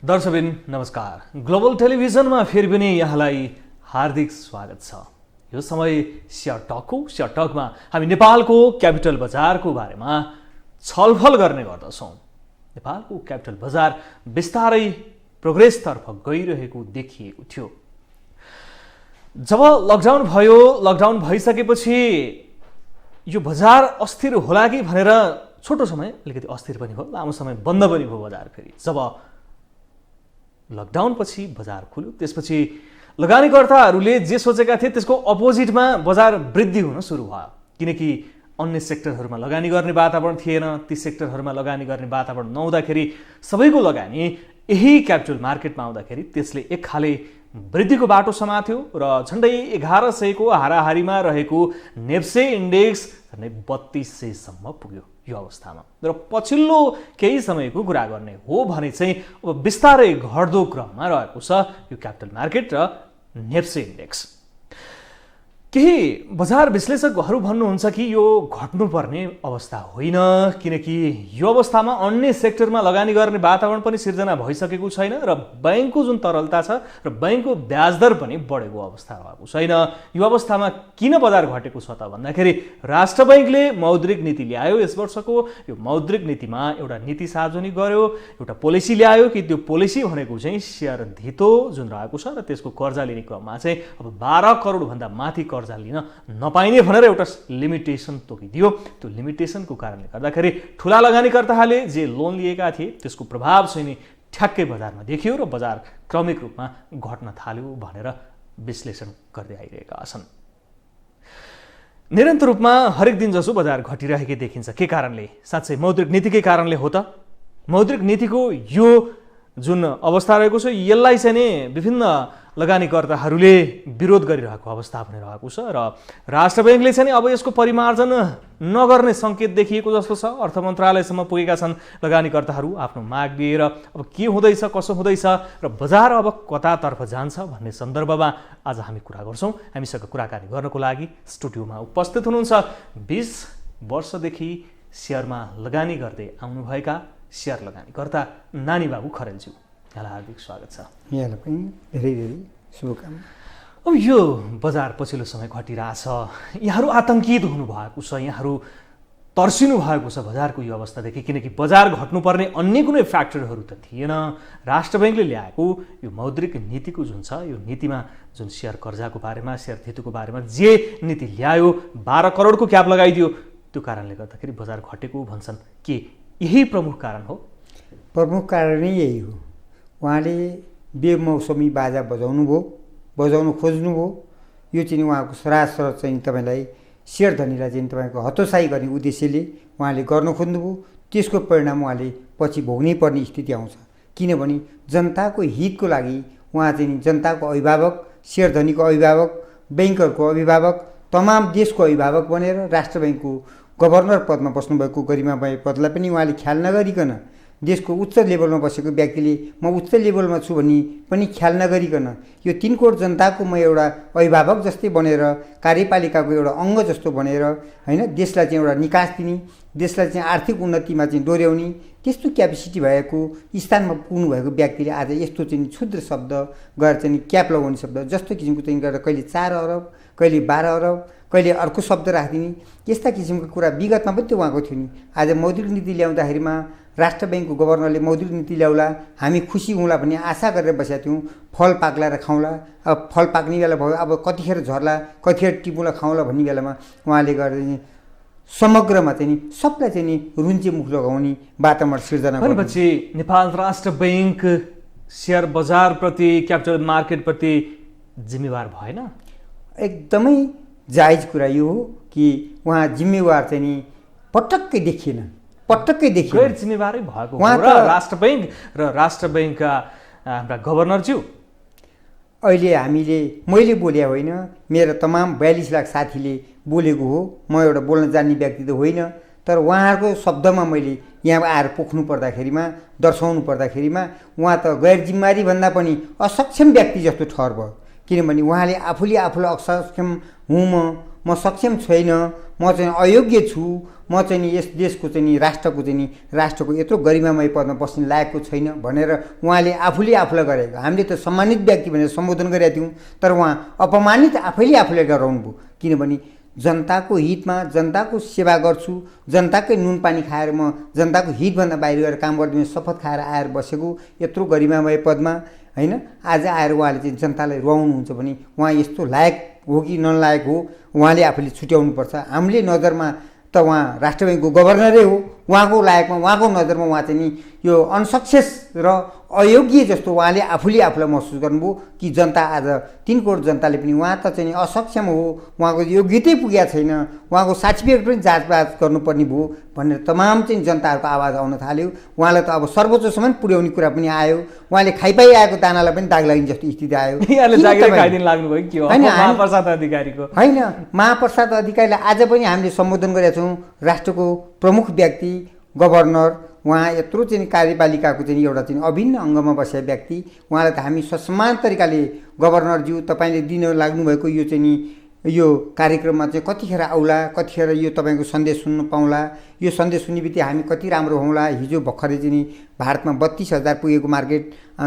दर्शकबिन नमस्कार। ग्लोबल टेलिभिजनमा फेरि पनि यहाँलाई हार्दिक स्वागत छ। यो समय शेयर टकमा हामी नेपालको क्यापिटल बजारको बारेमा छलफल गर्ने गर्दछौँ। नेपालको क्यापिटल बजार बिस्तारै प्रोग्रेसतर्फ गइरहेको देखिएको थियो। जब लकडाउन भयो, लकडाउन भइसकेपछि यो बजार अस्थिर होला कि भनेर छोटो समय अलिकति अस्थिर पनि भयो, लामो समय बन्द पनि भयो बजार। फेरि जब लकडाउन पछि बजार खुल्यो, त्यसपछि लगानीकर्ताहरूले जे सोचेका थिए त्यसको अपोजिटमा बजार वृद्धि हुन सुरु भयो। किनकि अन्य सेक्टरहरूमा लगानी गर्ने वातावरण थिएन। ती सेक्टरहरूमा लगानी गर्ने वातावरण नहुँदाखेरि सबैको लगानी यही क्यापिटल मार्केटमा आउँदाखेरि त्यसले एक खाले वृद्धिको बाटो समात्यो र झन्डै 1100को हाराहारीमा रहेको नेप्से इन्डेक्स झन्डै 3200 सम्म पुग्यो यो अवस्थामा। र पछिल्लो केही समयको कुरा गर्ने हो भने चाहिँ अब बिस्तारै घट्दो क्रममा रहेको छ यो क्यापिटल मार्केट र नेप्से इन्डेक्स। केही बजार विश्लेषकहरू भन्नुहुन्छ कि यो घट्नुपर्ने अवस्था होइन, किनकि यो अवस्थामा अन्य सेक्टरमा लगानी गर्ने वातावरण पनि सिर्जना भइसकेको छैन र बैंकको जुन तरलता छ र बैंकको ब्याजदर पनि बढेको अवस्था भएको छैन। यो अवस्थामा किन बजार घटेको छ त भन्दाखेरि राष्ट्र बैंकले मौद्रिक नीति ल्यायो। यस वर्षको यो मौद्रिक नीतिमा एउटा नीति सार्वजनिक गर्यो, एउटा पोलिसी ल्यायो कि त्यो पोलिसी भनेको चाहिँ शेयर धितो जुन रहेको छ र त्यसको कर्जा लिने क्रममा चाहिँ अब 12 करोडभन्दा माथि कर्जा लिन नपाइने भनेर एउटा लिमिटेसन तोकिदियो। त्यो लिमिटेसनको कारणले गर्दाखेरि ठुला लगानीकर्ताहरूले जे लोन लिएका थिए त्यसको प्रभाव चाहिँ नि ठ्याक्कै बजारमा देखियो र बजार क्रमिक रूपमा घट्न थाल्यो भनेर विश्लेषण गर्दै आइरहेका छन्। निरन्तर रूपमा हरेक दिन जसो बजार घटिरहेकै देखिन्छ। के कारणले? साँच्चै मौद्रिक नीतिकै कारणले हो त? मौद्रिक नीतिको यो जुन अवस्था रहेको छ यसलाई चाहिँ नि विभिन्न लगानीकर्ताहरूले विरोध गरिरहेको अवस्था पनि रहेको छ र राष्ट्र बैंकले चाहिँ अब यसको परिमार्जन नगर्ने सङ्केत देखिएको जस्तो छ। अर्थ मन्त्रालयसम्म पुगेका छन् लगानीकर्ताहरू आफ्नो माग लिएर। अब के हुँदैछ, कसो हुँदैछ र बजार अब कतातर्फ जान्छ भन्ने सन्दर्भमा आज हामी कुरा गर्छौँ। हामीसँग कुराकानी गर्नको लागि स्टुडियोमा उपस्थित हुनुहुन्छ 20 वर्षदेखि सेयरमा लगानी गर्दै आउनुभएका शेयर लगानीकर्ता नानी बाबु खरेलज्यू, यहाँलाई हार्दिक स्वागत छ। यहाँलाई पनि धेरै धेरै शुभकामना। अब यो बजार पछिल्लो समय घटिरहेछ, यहाँहरू आतंकित हुनुभएको छ, यहाँहरू तर्सिनु भएको छ बजारको यो अवस्थादेखि, किनकि बजार घट्नुपर्ने अन्य कुनै फ्याक्टरहरू त थिएन। राष्ट्र बैंकले ल्याएको यो मौद्रिक नीतिको जुन छ यो नीतिमा जुन शेयर कर्जाको बारेमा, शेयर धितोको बारेमा जे नीति ल्यायो, 12 करोडको क्याप लगाइदियो, त्यो कारणले गर्दाखेरि बजार घटेको भन्छन्। के यही प्रमुख कारण हो? प्रमुख कारण नै यही हो। उहाँले बेमौसमी बाजा बजाउनु खोज्नुभयो। यो चाहिँ उहाँको सरासर चाहिँ तपाईँलाई शेयर धनीलाई चाहिँ तपाईँको हतोत्साही गर्ने उद्देश्यले उहाँले गर्न खोज्नुभयो। त्यसको परिणाम उहाँले पछि भोग्नै पर्ने स्थिति आउँछ। किनभने जनताको हितको लागि उहाँ चाहिँ जनताको अभिभावक, शेयर धनीको अभिभावक, ब्याङ्करको अभिभावक, तमाम देशको अभिभावक बनेर राष्ट्र ब्याङ्कको गभर्नर पदमा बस्नुभएको गरिमाबाई पदलाई पनि उहाँले ख्याल नगरिकन, देशको उच्च लेभलमा बसेको व्यक्तिले म उच्च लेभलमा छु भन्ने पनि ख्याल नगरिकन यो 3 करोड जनताको म एउटा अभिभावक जस्तै बनेर, कार्यपालिकाको एउटा अङ्ग जस्तो बनेर हैन, देशलाई चाहिँ एउटा निकास दिने, देशलाई चाहिँ आर्थिक उन्नतिमा चाहिँ डोर्याउने त्यस्तो क्यापेसिटी भएको स्थानमा पुग्नु भएको व्यक्तिले आज यस्तो चाहिँ क्षुद्र शब्द गरेर चाहिँ क्याप लगाउने शब्द जस्तो किसिमको चाहिँ गरेर कहिले 4 अरब, कहिले 12 अरब, कहिले अर्को शब्द राखिदिने, यस्ता किसिमको कुरा विगतमा पनि त्यो उहाँको थियो नि। आज मौद्रिक नीति ल्याउँदाखेरिमा राष्ट्र बैंकको गभर्नरले मौद्रिक नीति ल्याउला, हामी खुसी हुँला भन्ने आशा गरेर बसेका थियौँ। फल पाक्ला र खाउँला, अब फल पाक्ने बेला भयो, अब कतिखेर झर्ला, कतिखेर टिपुला खाउँला भन्ने बेलामा उहाँले गर्दा समग्रमा चाहिँ नि सबलाई चाहिँ नि रुन्चे मुख लगाउने वातावरण सिर्जना गरेपछि नेपाल राष्ट्र बैंक शेयर बजारप्रति, क्यापिटल मार्केटप्रति जिम्मेवार भएन? एकदमै जायज कुरा यो हो कि उहाँ जिम्मेवार चाहिँ नि पटक्कै देखिएन। गैर जिम्मेवारै भएको हो र राष्ट्र बैंक र राष्ट्र बैंकका हाम्रा गभर्नरज्यू। अहिले मैले बोले होइन, मेरो तमाम 42 लाख साथीले बोलेको हो। म एउटा बोल्न जान्ने व्यक्ति त होइन, तर उहाँहरूको शब्दमा मैले यहाँ आएर पोख्नु पर्दाखेरिमा, दर्शाउनु पर्दाखेरिमा उहाँ त गैर जिम्मेवारी भन्दा पनि असक्षम व्यक्ति जस्तो ठहर भयो। किनभने उहाँले आफूलाई असक्षम हुँ, म सक्षम छैन, म चाहिँ अयोग्य छु, म चाहिँ नि यस देशको चाहिँ नि राष्ट्रको यत्रो गरिमामय पदमा बस्ने लायकको छैन भनेर उहाँले आफूले आफूलाई गरेको। हामीले त सम्मानित व्यक्ति भनेर सम्बोधन गरेका थियौँ, तर उहाँ अपमानित आफैले आफूले गराउनु भयो। किनभने जनताको हितमा जनताको सेवा गर्छु, जनताकै नुन पानी खाएर म जनताको हितभन्दा बाहिर गएर काम गर्दिनँ शपथ खाएर आएर बसेको यत्रो गरिमामय पदमा होइन, आज आएर उहाँले चाहिँ जनतालाई रुवाउनुहुन्छ भने उहाँ यस्तो लायक हो कि नलायक हो उहाँले आफूले छुट्याउनुपर्छ। हामीले नजरमा त उहाँ राष्ट्र ब्याङ्कको गभर्नरै हो, उहाँको लायकमा उहाँको नजरमा उहाँ चाहिँ नि यो अनसक्सेस र अयोग्य जस्तो उहाँले आफूले आफूलाई महसुस गर्नुभयो कि जनता आज 3 करोड जनताले पनि उहाँ त चाहिँ असक्षम हो, उहाँको योग्यतै पुगेको छैन, उहाँको सर्टिफिकेट पनि जाँचबाज गर्नुपर्ने भयो भनेर तमाम चाहिँ जनताहरूको आवाज आउन थाल्यो। उहाँलाई त अब सर्वोच्चसम्म पुर्याउने कुरा पनि आयो, उहाँले खाइपाइ आएको दानालाई पनि दाग लाग्ने जस्तो स्थिति आयो। होइन, महाप्रसाद अधिकारीलाई आज पनि हामीले सम्बोधन गरेका छौँ। राष्ट्रको प्रमुख व्यक्ति गभर्नर, उहाँ यत्रो चाहिँ कार्यपालिकाको चाहिँ एउटा चाहिँ अभिन्न अङ्गमा बसेका व्यक्ति, उहाँलाई त हामी ससम्मान तरिकाले गभर्नरज्यू तपाईँले दिन लाग्नुभएको यो चाहिँ नि यो कार्यक्रममा चाहिँ कतिखेर आउला, कतिखेर यो तपाईँको सन्देश सुन्न पाउँला, यो सन्देश सुन्ने बित्तिकै हामी कति राम्रो हौँला। हिजो भर्खरै चाहिँ भारतमा 32,000 पुगेको मार्केट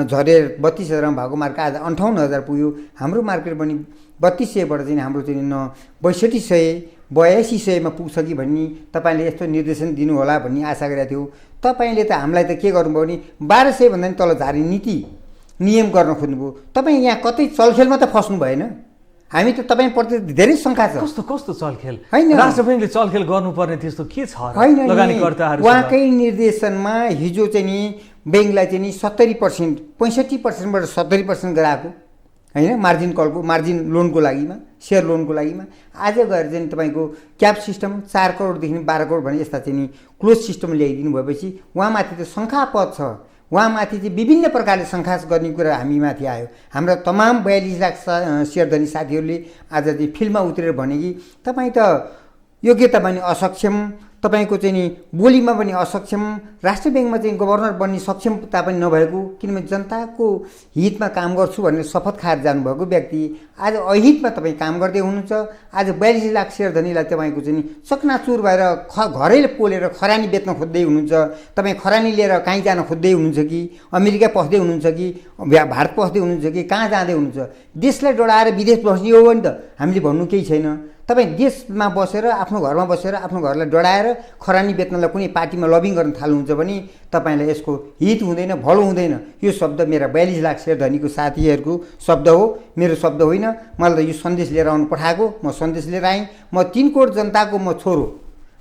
झरेर 32,000 भएको मार्केट आज 58,000 पुग्यो। हाम्रो मार्केट पनि 3200बाट चाहिँ हाम्रो चाहिँ न 6200-8200मा पुग्छ कि भन्ने तपाईँले यस्तो निर्देशन दिनुहोला भन्ने आशा गरेका थियौँ। तपाईँले त हामीलाई त के गर्नुभयो भने 1200 भन्दा पनि तल झारी नीति नियम गर्न खोज्नुभयो। तपाईँ यहाँ कतै चलखेलमा त फस्नु भएन। हामी त तपाईँप्रति धेरै शङ्का छ। कस्तो चलखेल? होइन, राष्ट्र ब्याङ्कले चलखेल गर्नुपर्ने त्यस्तो के छ? होइन, लगानीकर्ताहरू उहाँकै निर्देशनमा हिजो चाहिँ नि ब्याङ्कलाई चाहिँ नि 70%, 65%बाट 70% गराएको होइन, मार्जिन कलको मार्जिन लोनको लागिमा, सेयर लोनको लागिमा। आज गएर चाहिँ तपाईँको क्याप सिस्टम 4 करोडदेखि 12 करोड भने यस्ता चाहिँ नि क्लोज सिस्टम ल्याइदिनु भएपछि उहाँमाथि त शङ्कापद छ। उहाँमाथि चाहिँ विभिन्न प्रकारले शङ्का गर्ने कुरा हामीमाथि आयो। हाम्रा तमाम 42 लाख सेयरधनी साथीहरूले आज चाहिँ फिल्डमा उत्रेर भने कि तपाईँ त योग्यता पनि असक्षम, तपाईँको चाहिँ नि बोलीमा पनि असक्षम, राष्ट्र ब्याङ्कमा चाहिँ गभर्नर बन्ने सक्षमता पनि नभएको, किनभने जनताको हितमा काम गर्छु भनेर शपथ खाएर जानुभएको व्यक्ति आज अहितमा तपाईँ काम गर्दै हुनुहुन्छ। आज 42 लाख सेयरधनीलाई तपाईँको चाहिँ नि चकनाचुर भएर घरैले पोलेर खरानी बेच्न खोज्दै हुनुहुन्छ। तपाईँ खरानी लिएर कहीँ जान खोज्दै हुनुहुन्छ कि अमेरिका पस्दै हुनुहुन्छ कि भारत पस्दै हुनुहुन्छ कि कहाँ जाँदै हुनुहुन्छ? देशलाई डढाएर विदेश बस्ने हो भने त हामीले भन्नु केही छैन। तपाईँ देशमा बसेर आफ्नो घरमा बसेर आफ्नो घरलाई डढाएर खरानी बेच्नलाई कुनै पार्टीमा लबिङ गर्न थाल्नुहुन्छ भने तपाईँलाई यसको हित हुँदैन, भलो हुँदैन। यो शब्द मेरा 42 लाख सेयरधनीको साथीहरूको शब्द हो, मेरो शब्द होइन। मलाई त यो सन्देश लिएर आउनु पठाएको, म सन्देश लिएर आएँ। म 3 करोड जनताको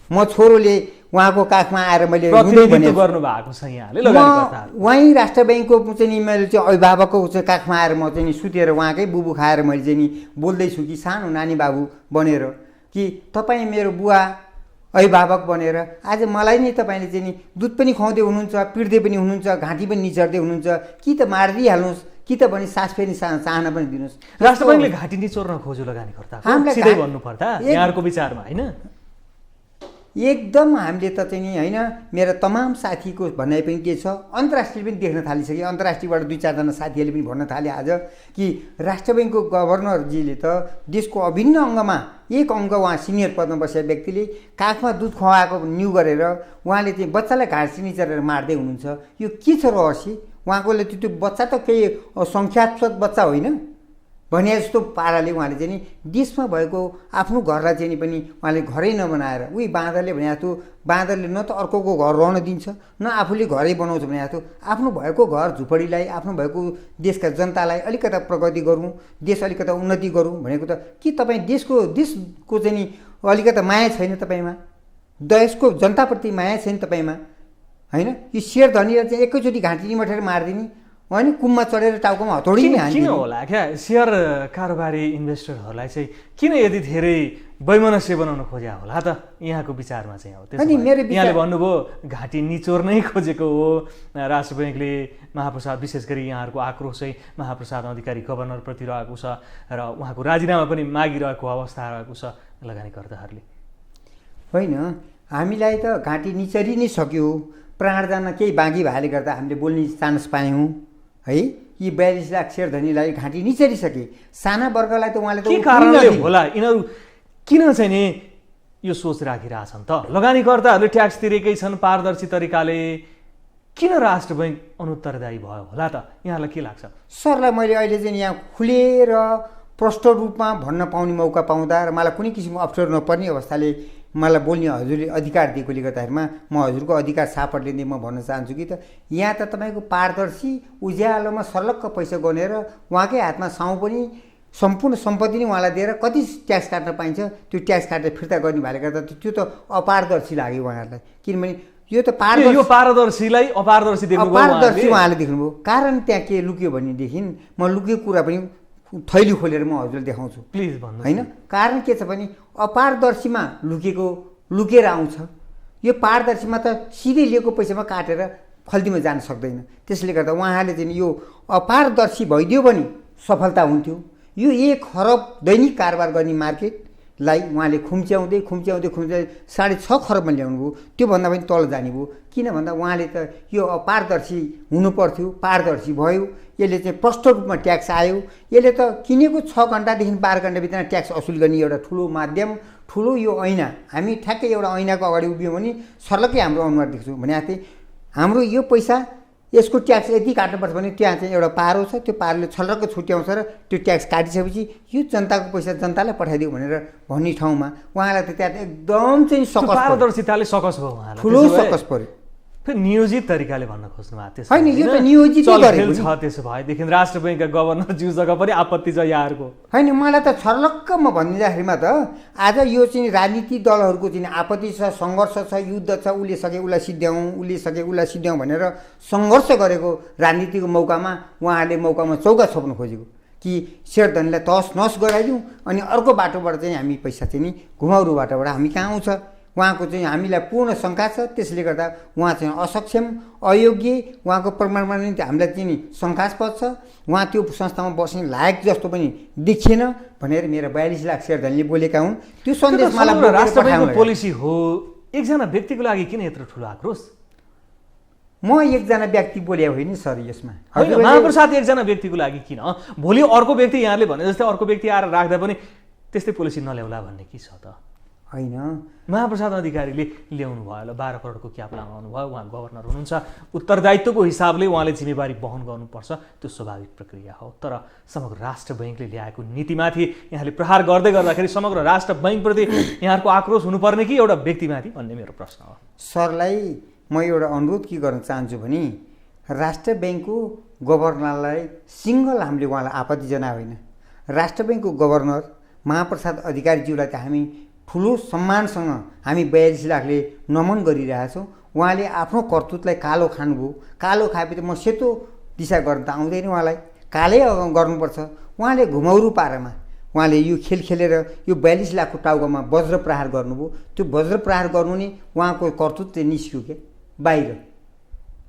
म छोरोले उहाँको काखमा आएर मैले गर्नुभएको छ यहाँले लगानीकर्ताहरू। वहीँ राष्ट्र ब्याङ्कको चाहिँ नि मैले चाहिँ अभिभावकको चाहिँ काखमा आएर म चाहिँ नि सुतेर उहाँकै बुबु खाएर मैले चाहिँ नि बोल्दैछु कि सानो नानी बाबु बनेर कि तपाईँ मेरो बुवा अभिभावक बनेर आज मलाई नै तपाईँले चाहिँ नि दुध पनि खुवाउँदै हुनुहुन्छ, पिट्दै पनि हुनुहुन्छ, घाँटी पनि निचर्दै हुनुहुन्छ। कि त मारिदिइहाल्नुहोस् कि त भने सास फेर्ने चाहना पनि दिनुहोस्। राष्ट्र ब्याङ्कले घाँटी निचोर्न खोज्यो लगानीकर्ता सिधै भन्नुपर्दा यहाँहरूको विचारमा होइन? एकदम हामीले त चाहिँ नि होइन, मेरा तमाम साथीको भनाइ पनि के छ, अन्तर्राष्ट्रिय पनि देख्न थालिसके। अन्तर्राष्ट्रियबाट 2-4 जना साथीहरूले पनि भन्न थाले आज कि राष्ट्र ब्याङ्कको गभर्नरजीले त देशको अभिन्न अङ्गमा एक अङ्ग उहाँ सिनियर पदमा बसेका व्यक्तिले काखमा दुध खुवाएको न्यु गरेर उहाँले चाहिँ बच्चालाई घाँसी निचरेर मार्दै हुनुहुन्छ। यो के छ रहस्य? उहाँकोले त्यो बच्चा त केही सङ्ख्यात्मक बच्चा होइन भने जस्तो पाराले उहाँले चाहिँ नि देशमा भएको आफ्नो घरलाई चाहिँ नि पनि उहाँले घरै नबनाएर उही बाँदरले भने जस्तो बाँदरले न त अर्कोको घर रहन दिन्छ न आफूले घरै बनाउँछ भने जस्तो आफ्नो भएको घर झुपडीलाई आफ्नो भएको देशका जनतालाई अलिकता प्रगति गरौँ, देश अलिकता उन्नति गरौँ भनेको त के तपाईँ देशको चाहिँ नि अलिकता माया छैन तपाईँमा? देशको जनताप्रति माया छैन तपाईँमा? होइन, यो सेयरधनीलाई चाहिँ एकैचोटि घाँटी निमटेर मारिदिने होइन, कुममा चढेर टाउकोमा हतौडी नै हान्दिने। किन होला क्या सेयर कारोबारी इन्भेस्टरहरूलाई चाहिँ किन यदि धेरै वैमनस्य बनाउन खोज्या होला त? यहाँको विचारमा चाहिँ हो यहाँले भन्नुभयो घाँटी निचोर्नै खोजेको हो राष्ट्र ब्याङ्कले। महाप्रसाद विशेष गरी यहाँहरूको आक्रोश चाहिँ महाप्रसाद अधिकारी गभर्नरप्रति रहेको छ र उहाँको राजीनामा पनि मागिरहेको अवस्था रहेको छ लगानीकर्ताहरूले। होइन, हामीलाई त घाँटी निचरी नै सक्यो, प्राण जान केही बाँकी भएले गर्दा हामीले बोल्ने चान्स पायौँ है। यी 42 लाख सेयरधनीलाई घाँटी निचरिसके। साना वर्गलाई त उहाँले त के कारणले होला यिनीहरू किन चाहिँ नि यो सोच राखिरहेछन् त? लगानीकर्ताहरूले ट्याक्स तिरेकै छन् पारदर्शी तरिकाले, किन राष्ट्र बैङ्क अनुत्तरदायी भयो होला त? यहाँलाई के लाग्छ? सरलाई मैले अहिले चाहिँ यहाँ खुलेर प्रष्ट रूपमा भन्न पाउने मौका पाउँदा र मलाई कुनै किसिमको अप्ठ्यारो नपर्ने अवस्थाले मलाई बोल्ने हजुरले अधिकार दिएकोले गर्दाखेरिमा म हजुरको अधिकार सापट लिँदै म भन्न चाहन्छु कि त यहाँ त तपाईँको पारदर्शी उज्यालोमा सर्लक्क पैसा गनेर उहाँकै हातमा साउँ पनि सम्पूर्ण सम्पत्ति नै उहाँलाई दिएर कति ट्याक्स काट्न पाइन्छ त्यो ट्याक्स काटेर फिर्ता गर्ने भएले गर्दा त्यो त अपारदर्शी लाग्यो उहाँहरूलाई। किनभने यो त यो पारदर्शीलाई अपारदर्शी देख्नुभयो अपारदर्शी उहाँले देख्नुभयो। कारण त्यहाँ के लुक्यो भनेदेखि म लुकेको कुरा पनि थैली खोलेर म हजुरलाई देखाउँछु प्लिज भन्नु होइन। कारण के छ भने अपारदर्शीमा लुकेर आउँछ, यो पारदर्शीमा त सिधै लिएको पैसामा काटेर खल्तीमा जान सक्दैन। त्यसले गर्दा उहाँले चाहिँ यो अपारदर्शी भइदियो भने सफलता हुन्थ्यो। यो 1 खरब दैनिक कारोबार गर्ने मार्केटलाई उहाँले खुम्च्याउँदै 6.5 खरबमा ल्याउनु भयो। त्योभन्दा पनि तल जाने भयो। किन भन्दा उहाँले त यो अपारदर्शी हुनुपर्थ्यो, पारदर्शी भयो। यसले चाहिँ प्रष्ट रूपमा ट्याक्स आयो। यसले त किनेको 6 घन्टादेखि 12 घन्टाभित्र ट्याक्स असुल गर्ने एउटा ठुलो माध्यम, ठुलो यो ऐना। हामी ठ्याक्कै एउटा ऐनाको अगाडि उभियौँ भने सर्लक्कै हाम्रो अनुहार देख्छौँ भने जस्तै हाम्रो यो पैसा यसको ट्याक्स यति काट्नुपर्छ भने त्यहाँ चाहिँ एउटा पारो छ, त्यो पारोले छलक्क छुट्याउँछ र त्यो ट्याक्स काटिसकेपछि यो जनताको पैसा जनतालाई पठाइदियो भनेर भन्ने ठाउँमा उहाँलाई त त्यहाँ एकदम चाहिँ सकस पारदर्शिताले सकस भयो उहाँलाई, ठुलो सकस पर्यो। फेरि नियोजित तरिकाले भन्न खोज्नु भएको त्यसो होइन, यो त नियोजित गरेको छ। त्यसो भएदेखि राष्ट्र बैङ्कका गभर्नरज्यूसँग पनि आपत्ति छ यहाँहरूको? होइन, मलाई त छर्लक्क म भनिदिँदाखेरिमा त आज यो चाहिँ राजनीतिक दलहरूको चाहिँ आपत्ति छ, सङ्घर्ष छ, युद्ध छ, उसले सके उसलाई सिद्ध्याउँ भनेर सङ्घर्ष गरेको राजनीतिको मौकामा उहाँहरूले चौका छोप्न खोजेको कि शेरधनीलाई तहस नहस गराइदिउँ अनि अर्को बाटोबाट चाहिँ हामी पैसा चाहिँ नि घुमाउरो बाटोबाट हामी कहाँ आउँछ। उहाँको चाहिँ हामीलाई पूर्ण शङ्का छ। त्यसले गर्दा उहाँ चाहिँ असक्षम, अयोग्य, उहाँको प्रमाणमा नि हामीलाई चाहिँ नि शङ्कास्पद छ। उहाँ त्यो संस्थामा बस्ने लायक जस्तो पनि देखिएन भनेर मेरो 42 लाख शेरधनीले बोलेका हुन्। त्यो सन्देश मलाई राष्ट्र बैङ्कको पोलिसी हो। एकजना व्यक्तिको लागि किन यत्रो ठुलो आक्रोश? म एकजना व्यक्ति बोले होइन सर यसमा। महाप्रसाद एकजना व्यक्तिको लागि किन? भोलि अर्को व्यक्ति यहाँले भने जस्तै अर्को व्यक्ति आएर राख्दा पनि त्यस्तै पोलिसी नल्याउला भन्ने के छ त? होइन, महाप्रसाद अधिकारीले ल्याउनु भयो होला, 12 करोडको क्याप लगाउनु भयो, उहाँ गभर्नर हुनुहुन्छ, उत्तरदायित्वको हिसाबले उहाँले जिम्मेवारी वहन गर्नुपर्छ, त्यो स्वाभाविक प्रक्रिया हो। तर समग्र राष्ट्र बैङ्कले ल्याएको नीतिमाथि यहाँले प्रहार गर्दै गर्दाखेरि समग्र राष्ट्र बैङ्कप्रति यहाँहरूको आक्रोश हुनुपर्ने कि एउटा व्यक्तिमाथि भन्ने मेरो प्रश्न हो। सरलाई म एउटा अनुरोध के गर्न चाहन्छु भने राष्ट्र बैङ्कको गभर्नरलाई सिङ्गल हामीले उहाँलाई आपत्ति जनायो होइन। राष्ट्र बैङ्कको गभर्नर महाप्रसाद अधिकारीज्यूलाई त हामी ठुलो सम्मानसँग हामी 42 लाखले नमन गरिरहेछौँ। उहाँले आफ्नो कर्तुतलाई कालो खानुभयो। कालो खाएपछि म सेतो दिशा गर्न त आउँदैन, उहाँलाई कालै गर्नुपर्छ। उहाँले घुमाउरो पारामा उहाँले यो खेल खेलेर यो 42 लाखको टाउकोमा वज्र प्रहार गर्नुभयो। त्यो वज्र प्रहार गर्नु नै उहाँको कर्तुत चाहिँ निस्क्यो क्या बाहिर।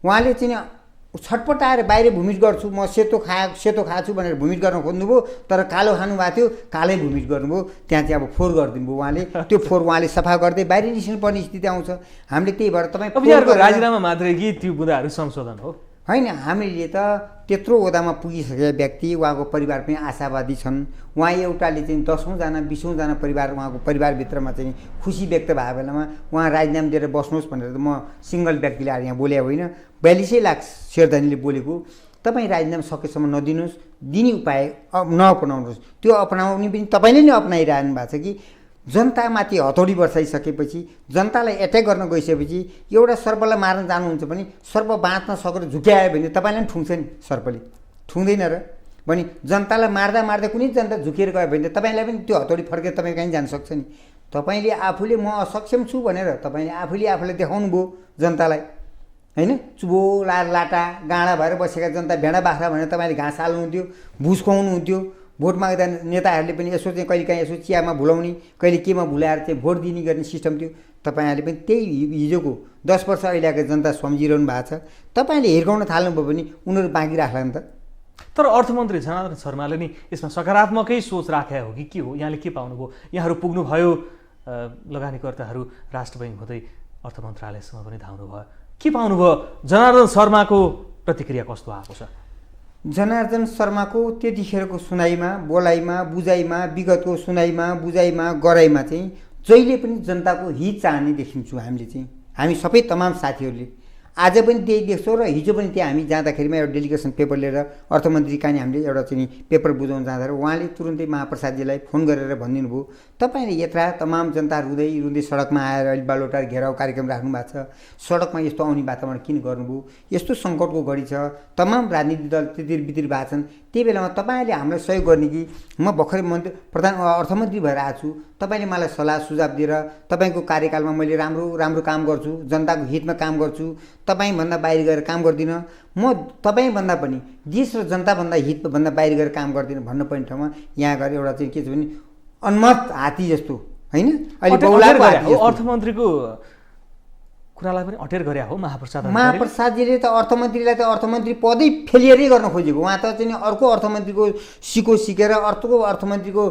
उहाँले चाहिँ छटपटाएर बाहिर भूमिट गर्छु, म सेतो खाछु भनेर भूमिट गर्न खोज्नुभयो, तर कालो खानुभएको थियो, कालै भूमिट गर्नुभयो। त्यहाँ चाहिँ अब फोहोर गरिदिनु भयो उहाँले। त्यो फोहोर उहाँले सफा गर्दै बाहिर निस्किनु पर्ने स्थिति आउँछ। हामीले त्यही भएर तपाईँ राजीनामा मात्रै कि त्यो बुँदाहरू संशोधन हो? होइन, हामीले त त्यत्रो ओदामा पुगिसकेका व्यक्ति, उहाँको परिवार पनि आशावादी छन्। उहाँ एउटाले चाहिँ 10औँ जना 20औँ जना परिवार उहाँको परिवारभित्रमा चाहिँ खुसी व्यक्त भएको बेलामा उहाँ राजीनामा दिएर बस्नुहोस् भनेर त म सिङ्गल व्यक्तिले आएर यहाँ बोले होइन। 42 लाख शेरधनीले बोलेको तपाईँ राजीनामा सकेसम्म नदिनुहोस्, दिने उपाय नअपनाउनुहोस्। त्यो अपनाउने पनि तपाईँले नै अपनाइरहनु भएको छ कि जनतामाथि हतौडी बर्साइसकेपछि, जनतालाई एट्याक गर्न गइसकेपछि एउटा सर्पलाई मार्न जानुहुन्छ भने सर्प बाँच्न सकेर झुक्यायो भने तपाईँलाई पनि ठुङ्छ नि, सर्पले ठुङ्दैन र भने जनतालाई मार्दा कुनै जनता झुकेर गयो भने तपाईँलाई पनि त्यो हतौडी फर्केर तपाईँ कहीँ जान सक्छ नि। तपाईँले आफूले म असक्षम छु भनेर तपाईँले आफूले देखाउनु भयो जनतालाई होइन। चुबो लाटा गाँडा भएर बसेका जनता भेडा बाख्रा भनेर तपाईँले घाँस हाल्नुहुन्थ्यो, भुस खुवाउनुहुन्थ्यो। भोट माग्दा नेताहरूले पनि यसो चाहिँ कहिलेकाहीँ यसो चियामा भुलाउने, कहिले केमा भुलाएर चाहिँ भोट दिने गर्ने सिस्टम थियो। तपाईँहरूले पनि त्यही हिजोको 10 वर्ष अहिलेको जनता सम्झिरहनु भएको छ। तपाईँले हिर्काउन थाल्नुभयो भने उनीहरू बाँकी राख्ला नि त। तर अर्थमन्त्री जनार्दन शर्माले नि यसमा सकारात्मकै सोच राखे हो कि के हो? यहाँले के पाउनुभयो? यहाँहरू पुग्नुभयो, लगानीकर्ताहरू राष्ट्र बैङ्क हुँदै अर्थ मन्त्रालयसम्म पनि धाउनुभयो, के पाउनुभयो? जनार्दन शर्माको प्रतिक्रिया कस्तो आएको छ? जनार्दन शर्माको त्यतिखेरको सुनाइमा, बोलाइमा, बुझाइमा, विगतको सुनाइमा, बुझाइमा, गराइमा चाहिँ जहिले पनि जनताको हित चाहने देखिन्छौँ हामीले चाहिँ। हामी सबै तमाम साथीहरूले आज पनि त्यही देख्छौँ र हिजो पनि त्यहाँ हामी जाँदाखेरिमा एउटा डेलिगेसन पेपर लिएर अर्थमन्त्री कहाँ हामीले एउटा चाहिँ पेपर बुझाउन जाँदा उहाँले तुरुन्तै महाप्रसादजीलाई फोन गरेर भनिदिनु भयो तपाईँले यत्रा तमाम जनता रुँदै रुँदै सडकमा आएर अहिले बालोटार घेराउ कार्यक्रम राख्नु भएको छ, सडकमा यस्तो आउने वातावरण किन गर्नुभयो, यस्तो सङ्कटको घडी छ, तमाम राजनीतिक दल तितिर बितिर भएको छन्, त्यही बेलामा तपाईँले हामीलाई सहयोग गर्ने कि म भर्खरै अर्थमन्त्री भएर आएको छु, तपाईँले मलाई सल्लाह सुझाव दिएर तपाईँको कार्यकालमा मैले राम्रो राम्रो काम गर्छु, जनताको हितमा काम गर्छु, तपाईँभन्दा बाहिर गएर काम गर्दिनँ, म तपाईँभन्दा पनि देश र जनताभन्दा हितभन्दा बाहिर गएर काम गर्दिनँ भन्नुपर्ने ठाउँमा यहाँ गएर एउटा चाहिँ के छ भने अन्मत हात्ती जस्तो होइन, अहिले बौलाको हात्ती जस्तो। अर्थमन्त्रीको कुरालाई पनि अटेर गरे हो महाप्रसादजीले त अर्थमन्त्रीलाई त अर्थमन्त्री पदै फेलियरै गर्न खोजेको। उहाँ त चाहिँ अर्को अर्थमन्त्रीको सिको सिकेर अर्को अर्थमन्त्रीको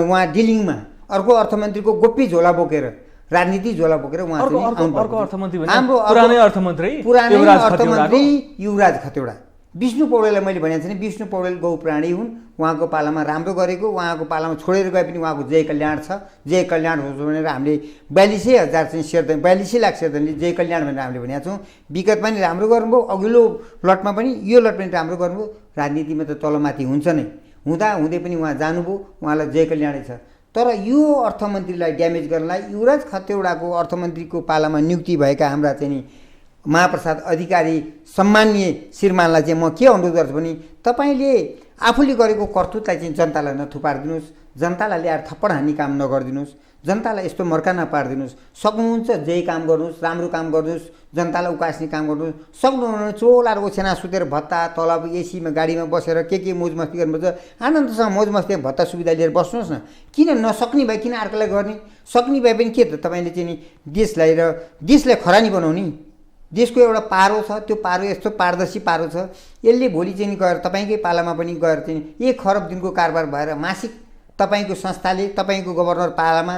उहाँ डिलिङमा अर्को अर्थमन्त्रीको गोप्य झोला बोकेर राजनीति झोला बोकेर उहाँ पुरानै अर्थमन्त्री युवराज खतिवडा। विष्णु पौडेललाई मैले भनेको छैन, विष्णु पौडेल गौप्राणी हुन्, उहाँको पालामा राम्रो गरेको, उहाँको पालामा छोडेर गए पनि उहाँको जय कल्याण छ। जय कल्याण होस् भनेर हामीले 42,000 चाहिँ शेरधन 42 लाख शेरधनले जय कल्याण भनेर हामीले भनेका छौँ। विगतमा पनि राम्रो गर्नुभयो, अघिल्लो लटमा पनि यो लट पनि राम्रो गर्नुभयो। राजनीतिमा त तलमाथि हुन्छ नै, हुँदा हुँदै पनि उहाँ जानुभयो, उहाँलाई जय कल्याणै छ। तर यो अर्थमन्त्रीलाई ड्यामेज गर्नलाई युवराज खतिवडाको अर्थमन्त्रीको पालामा नियुक्ति भएका हाम्रा चाहिँ नि महाप्रसाद अधिकारी सम्माननीय श्रीमानलाई चाहिँ म के अनुरोध गर्छु भने तपाईँले आफूले गरेको कर्तुतलाई चाहिँ जनतालाई नथुपारिदिनुहोस्, जनतालाई ल्याएर थप्पड हान्ने काम नगरिदिनुहोस्, जनतालाई यस्तो मर्का नपारिदिनुहोस्। सक्नुहुन्छ जय काम गर्नुहोस्, राम्रो काम गर्नुहोस्, जनतालाई उकास्ने काम गर्नुहोस्। सक्नुहुन्न चोलाएर ओछ्याना सुतेर भत्ता तलब एसीमा गाडीमा बसेर के मोज मस्ती गर्नुपर्छ, आनन्दसँग मोज मस्ती भत्ता सुविधा लिएर बस्नुहोस् न। किन नसक्ने भए किन अर्कोलाई गर्ने, सक्ने भए पनि के त तपाईँले चाहिँ नि देशलाई खरानी बनाउने। देशको एउटा पारो छ, त्यो पारो यस्तो पारदर्शी पारो छ, यसले भोलि चाहिँ गएर तपाईँकै पालामा पनि गएर चाहिँ 1 खरब दिनको कारोबार भएर मासिक तपाईँको संस्थाले तपाईँको गभर्नर पालामा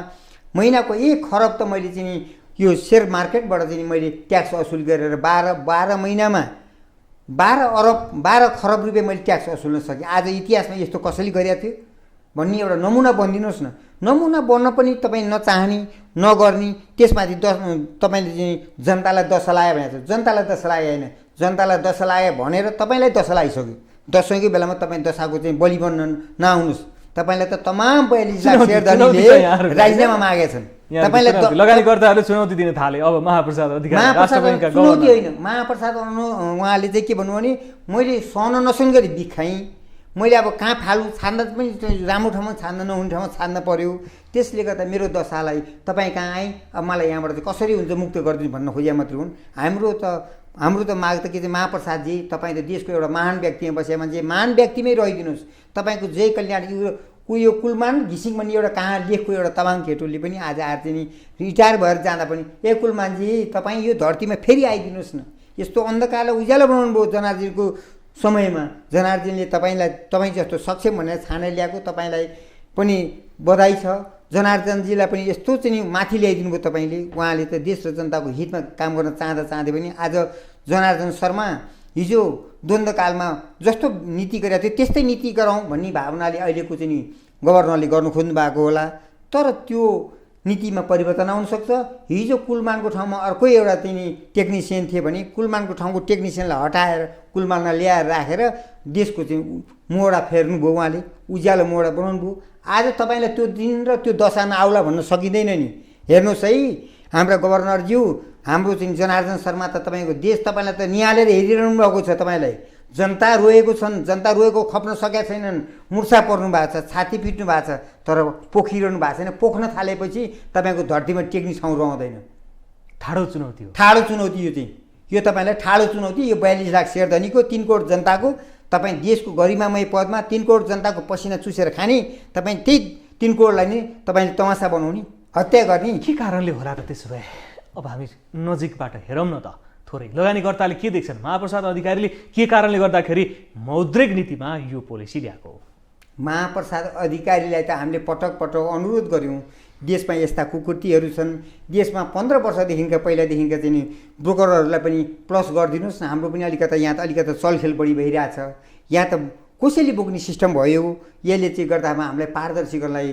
महिनाको 1 खरब त मैले चाहिँ यो सेयर मार्केटबाट चाहिँ मैले ट्याक्स असुल गरेर 12 महिनामा 12 खरब रुपियाँ मैले ट्याक्स असुल्न सकेँ। आज इतिहासमा यस्तो कसैले गरेको थियो भन्ने एउटा नमुना बनिदिनुहोस् न। नमुना बन्न पनि तपाईँ नचाहने नगर्ने, त्यसमाथि तपाईँले चाहिँ जनतालाई दसलायो भनेको छ। जनतालाई दसलायो होइन, जनतालाई दसलायो भनेर तपाईँलाई दसलाइसक्यो। दसैँको बेलामा तपाईँ दशाको चाहिँ बलि बन्न नआउनुहोस्। तपाईँलाई त तमाम 42 लाख शेरधनीले राजीनामा मागेका छन्। तपाईँलाई लगानीकर्ताहरूले चुनौती दिन थाले। अब महाप्रसाद अधिकारी चुनौती होइन, महाप्रसाद उहाँले चाहिँ के भन्नु भने मैले सहन नसक्ने गरी बिख खाएँ, मैले अब कहाँ फालु छान्दा पनि राम्रो ठाउँमा छान्दा नहुने ठाउँमा छान्न पर्यो। त्यसले गर्दा मेरो दशालाई तपाईँ कहाँ आएँ, अब मलाई यहाँबाट चाहिँ कसरी हुन्छ मुक्त गरिदिनु भन्न खोजे मात्रै हुन्। हाम्रो त माग त के चाहिँ महाप्रसादजी तपाईँ त देशको एउटा महान व्यक्तिमा बसेका मान्छे, महान व्यक्तिमै रहिदिनुहोस्। तपाईँको जय कल्याण यो कुलमान घिसिङ भन्ने एउटा कहाँ लेखको एउटा तमाङ केटोले पनि आज आएर चाहिँ रिटायर भएर जाँदा पनि ए कुलमानजी तपाईँ यो धरतीमा फेरि आइदिनुहोस् न। यस्तो अन्धकारलाई उज्यालो बनाउनु भयो जनार्दनको समयमा। जनार्दनले तपाईँ जस्तो सक्षम भनेर छानेर ल्याएको, तपाईँलाई पनि बधाई छ। जनार्दनजीलाई पनि यस्तो चाहिँ माथि ल्याइदिनु भयो तपाईँले। उहाँले त देश र जनताको हितमा काम गर्न चाहँदै पनि आज जनार्दन शर्मा हिजो द्वन्द्वकालमा जस्तो नीति गरेको थियो त्यस्तै नीति गरौँ भन्ने भावनाले अहिलेको चाहिँ नि गभर्नरले गर्नु खोज्नु भएको होला। तर त्यो नीतिमा परिवर्तन आउनसक्छ। हिजो कुलमानको ठाउँमा अर्को एउटा चाहिँ नि टेक्निसियन थिए भने कुलमानको ठाउँको टेक्निसियनलाई हटाएर कुलमानमा ल्याएर राखेर देशको चाहिँ मोडा फेर्नुभयो, उहाँले उज्यालो मोडा बनाउनु भयो। आज तपाईँलाई त्यो दिन र त्यो दशा नआउला भन्न सकिँदैन नि। हेर्नुहोस् है हाम्रा गभर्नरज्यू, हाम्रो चाहिँ जनार्दन शर्मा त तपाईँको देश तपाईँलाई त निहालेर हेरिरहनु भएको छ। तपाईँलाई जनता रोएको छन्, जनता रोएको खप्न सकेका छैनन्, मुर्छा पर्नु भएको छ, छाती फिट्नु भएको छ, तर पोखिरहनु भएको छैन। पोख्न थालेपछि तपाईँको धरतीमा टेक्ने ठाउँ रहँदैन। ठाडो चुनौती हो, ठाडो चुनौती यो चाहिँ। यो तपाईँलाई ठाडो चुनौती, यो 42 लाख शेरधनीको 3 करोड जनताको तपाईँ देशको गरिमामय पदमा 3 करोड जनताको पसिना चुसेर खाने, तपाईँ त्यही 3 करोडलाई नै तपाईँले तमासा बनाउने, हत्या गर्ने। के कारणले होला त त्यसो भए? अब हामी नजिकबाट हेरौँ न त थोरै। लगानीकर्ताले के देख्छन्? महाप्रसाद अधिकारीले के कारणले गर्दाखेरि मौद्रिक नीतिमा यो पोलिसी ल्याएको? महाप्रसाद अधिकारीलाई त हामीले पटक अनुरोध गऱ्यौँ। देशमा यस्ता कुकुर्तीहरू छन्, देशमा 15 वर्षदेखिका पहिलादेखिका चाहिँ नि ब्रोकरहरूलाई पनि प्लस गरिदिनुहोस् न। हाम्रो पनि यहाँ त अलिकति चलखेल बढी भइरहेछ। यहाँ त कसैले बोक्ने सिस्टम भयो। यसले चाहिँ गर्दा हामीलाई पारदर्शी गर्नलाई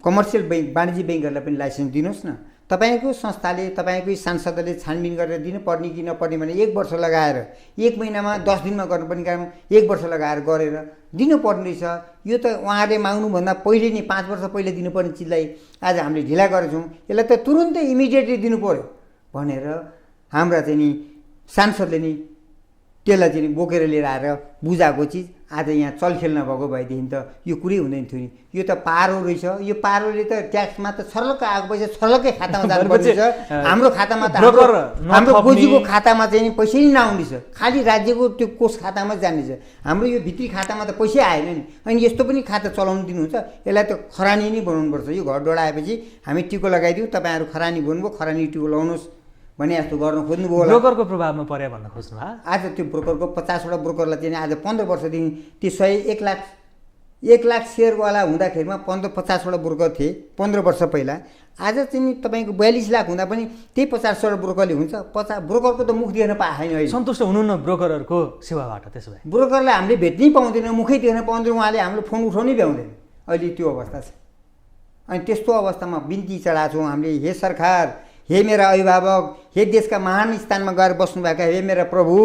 कमर्सियल बैङ्क वाणिज्य बैङ्कहरूलाई पनि लाइसेन्स दिनुहोस् न। तपाईँको संस्थाले तपाईँकै सांसदले छानबिन गरेर दिनुपर्ने कि नपर्ने भने 1 वर्ष लगाएर 1 महिनामा 10 दिनमा गर्नुपर्ने काम 1 वर्ष लगाएर गरेर दिनुपर्ने रहेछ। यो त उहाँहरूले माग्नुभन्दा पहिले नै 5 वर्ष पहिले दिनुपर्ने चिजलाई आज हामीले ढिला गरेछौँ, यसलाई त तुरुन्तै इमिडिएटली दिनु पर्यो भनेर हाम्रा चाहिँ नि सांसदले नि त्यसलाई चाहिँ बोकेर लिएर आएर बुझाएको चिज आज यहाँ चलखेल नभएको भएदेखि त यो कुरै हुँदैन थियो नि। यो त पारो रहेछ, यो पारोले त ट्याक्समा त छर्लक्क आएको पैसा छर्लक्कै खातामा जानुपर्ने रहेछ। हाम्रो खातामा त हाम्रो गोजीको खातामा चाहिँ नि पैसै नै नआउँदैछ, खालि राज्यको त्यो कोष खातामा जानेछ। हाम्रो यो भित्री खातामा त पैसै आएन नि। अनि यस्तो पनि खाता चलाउनु दिनुहुन्छ, यसलाई त खरानी नै बनाउनुपर्छ। यो घर डढाएपछि हामी टिको लगाइदिउँ, तपाईँहरू खरानी भन्नुभयो, खरानी टिको लगाउनुहोस् भने जस्तो गर्न खोज्नुभयो होला। ब्रोकरको प्रभावमा पर्या भन्न खोज्नु भयो। आज त्यो ब्रोकरको 50वटा ब्रोकरलाई चाहिँ आज 15 वर्षदेखि ती 1 लाख सेयरवाला हुँदाखेरिमा 50वटा ब्रोकर थिए 15 वर्ष पहिला। आज चाहिँ तपाईँको 42 लाख हुँदा पनि त्यही 50वटा ब्रोकरले हुन्छ। 50 ब्रोकरको त मुख देख्न पाएन अहिले। सन्तुष्ट हुनुहुन्न ब्रोकरहरूको सेवाबाट? त्यसो भए ब्रोकरलाई हामीले भेट्नै पाउँदैन, मुखै देख्न पाउँदैन, उहाँले हाम्रो फोन उठाउनै भ्याउँदैन। अहिले त्यो अवस्था छ। अनि त्यस्तो अवस्थामा बिन्ती चढाएको छौँ हामीले, हे सरकार, हे मेरा अभिभावक, हे देशका महान स्थानमा गएर बस्नुभएका हे मेरा प्रभु,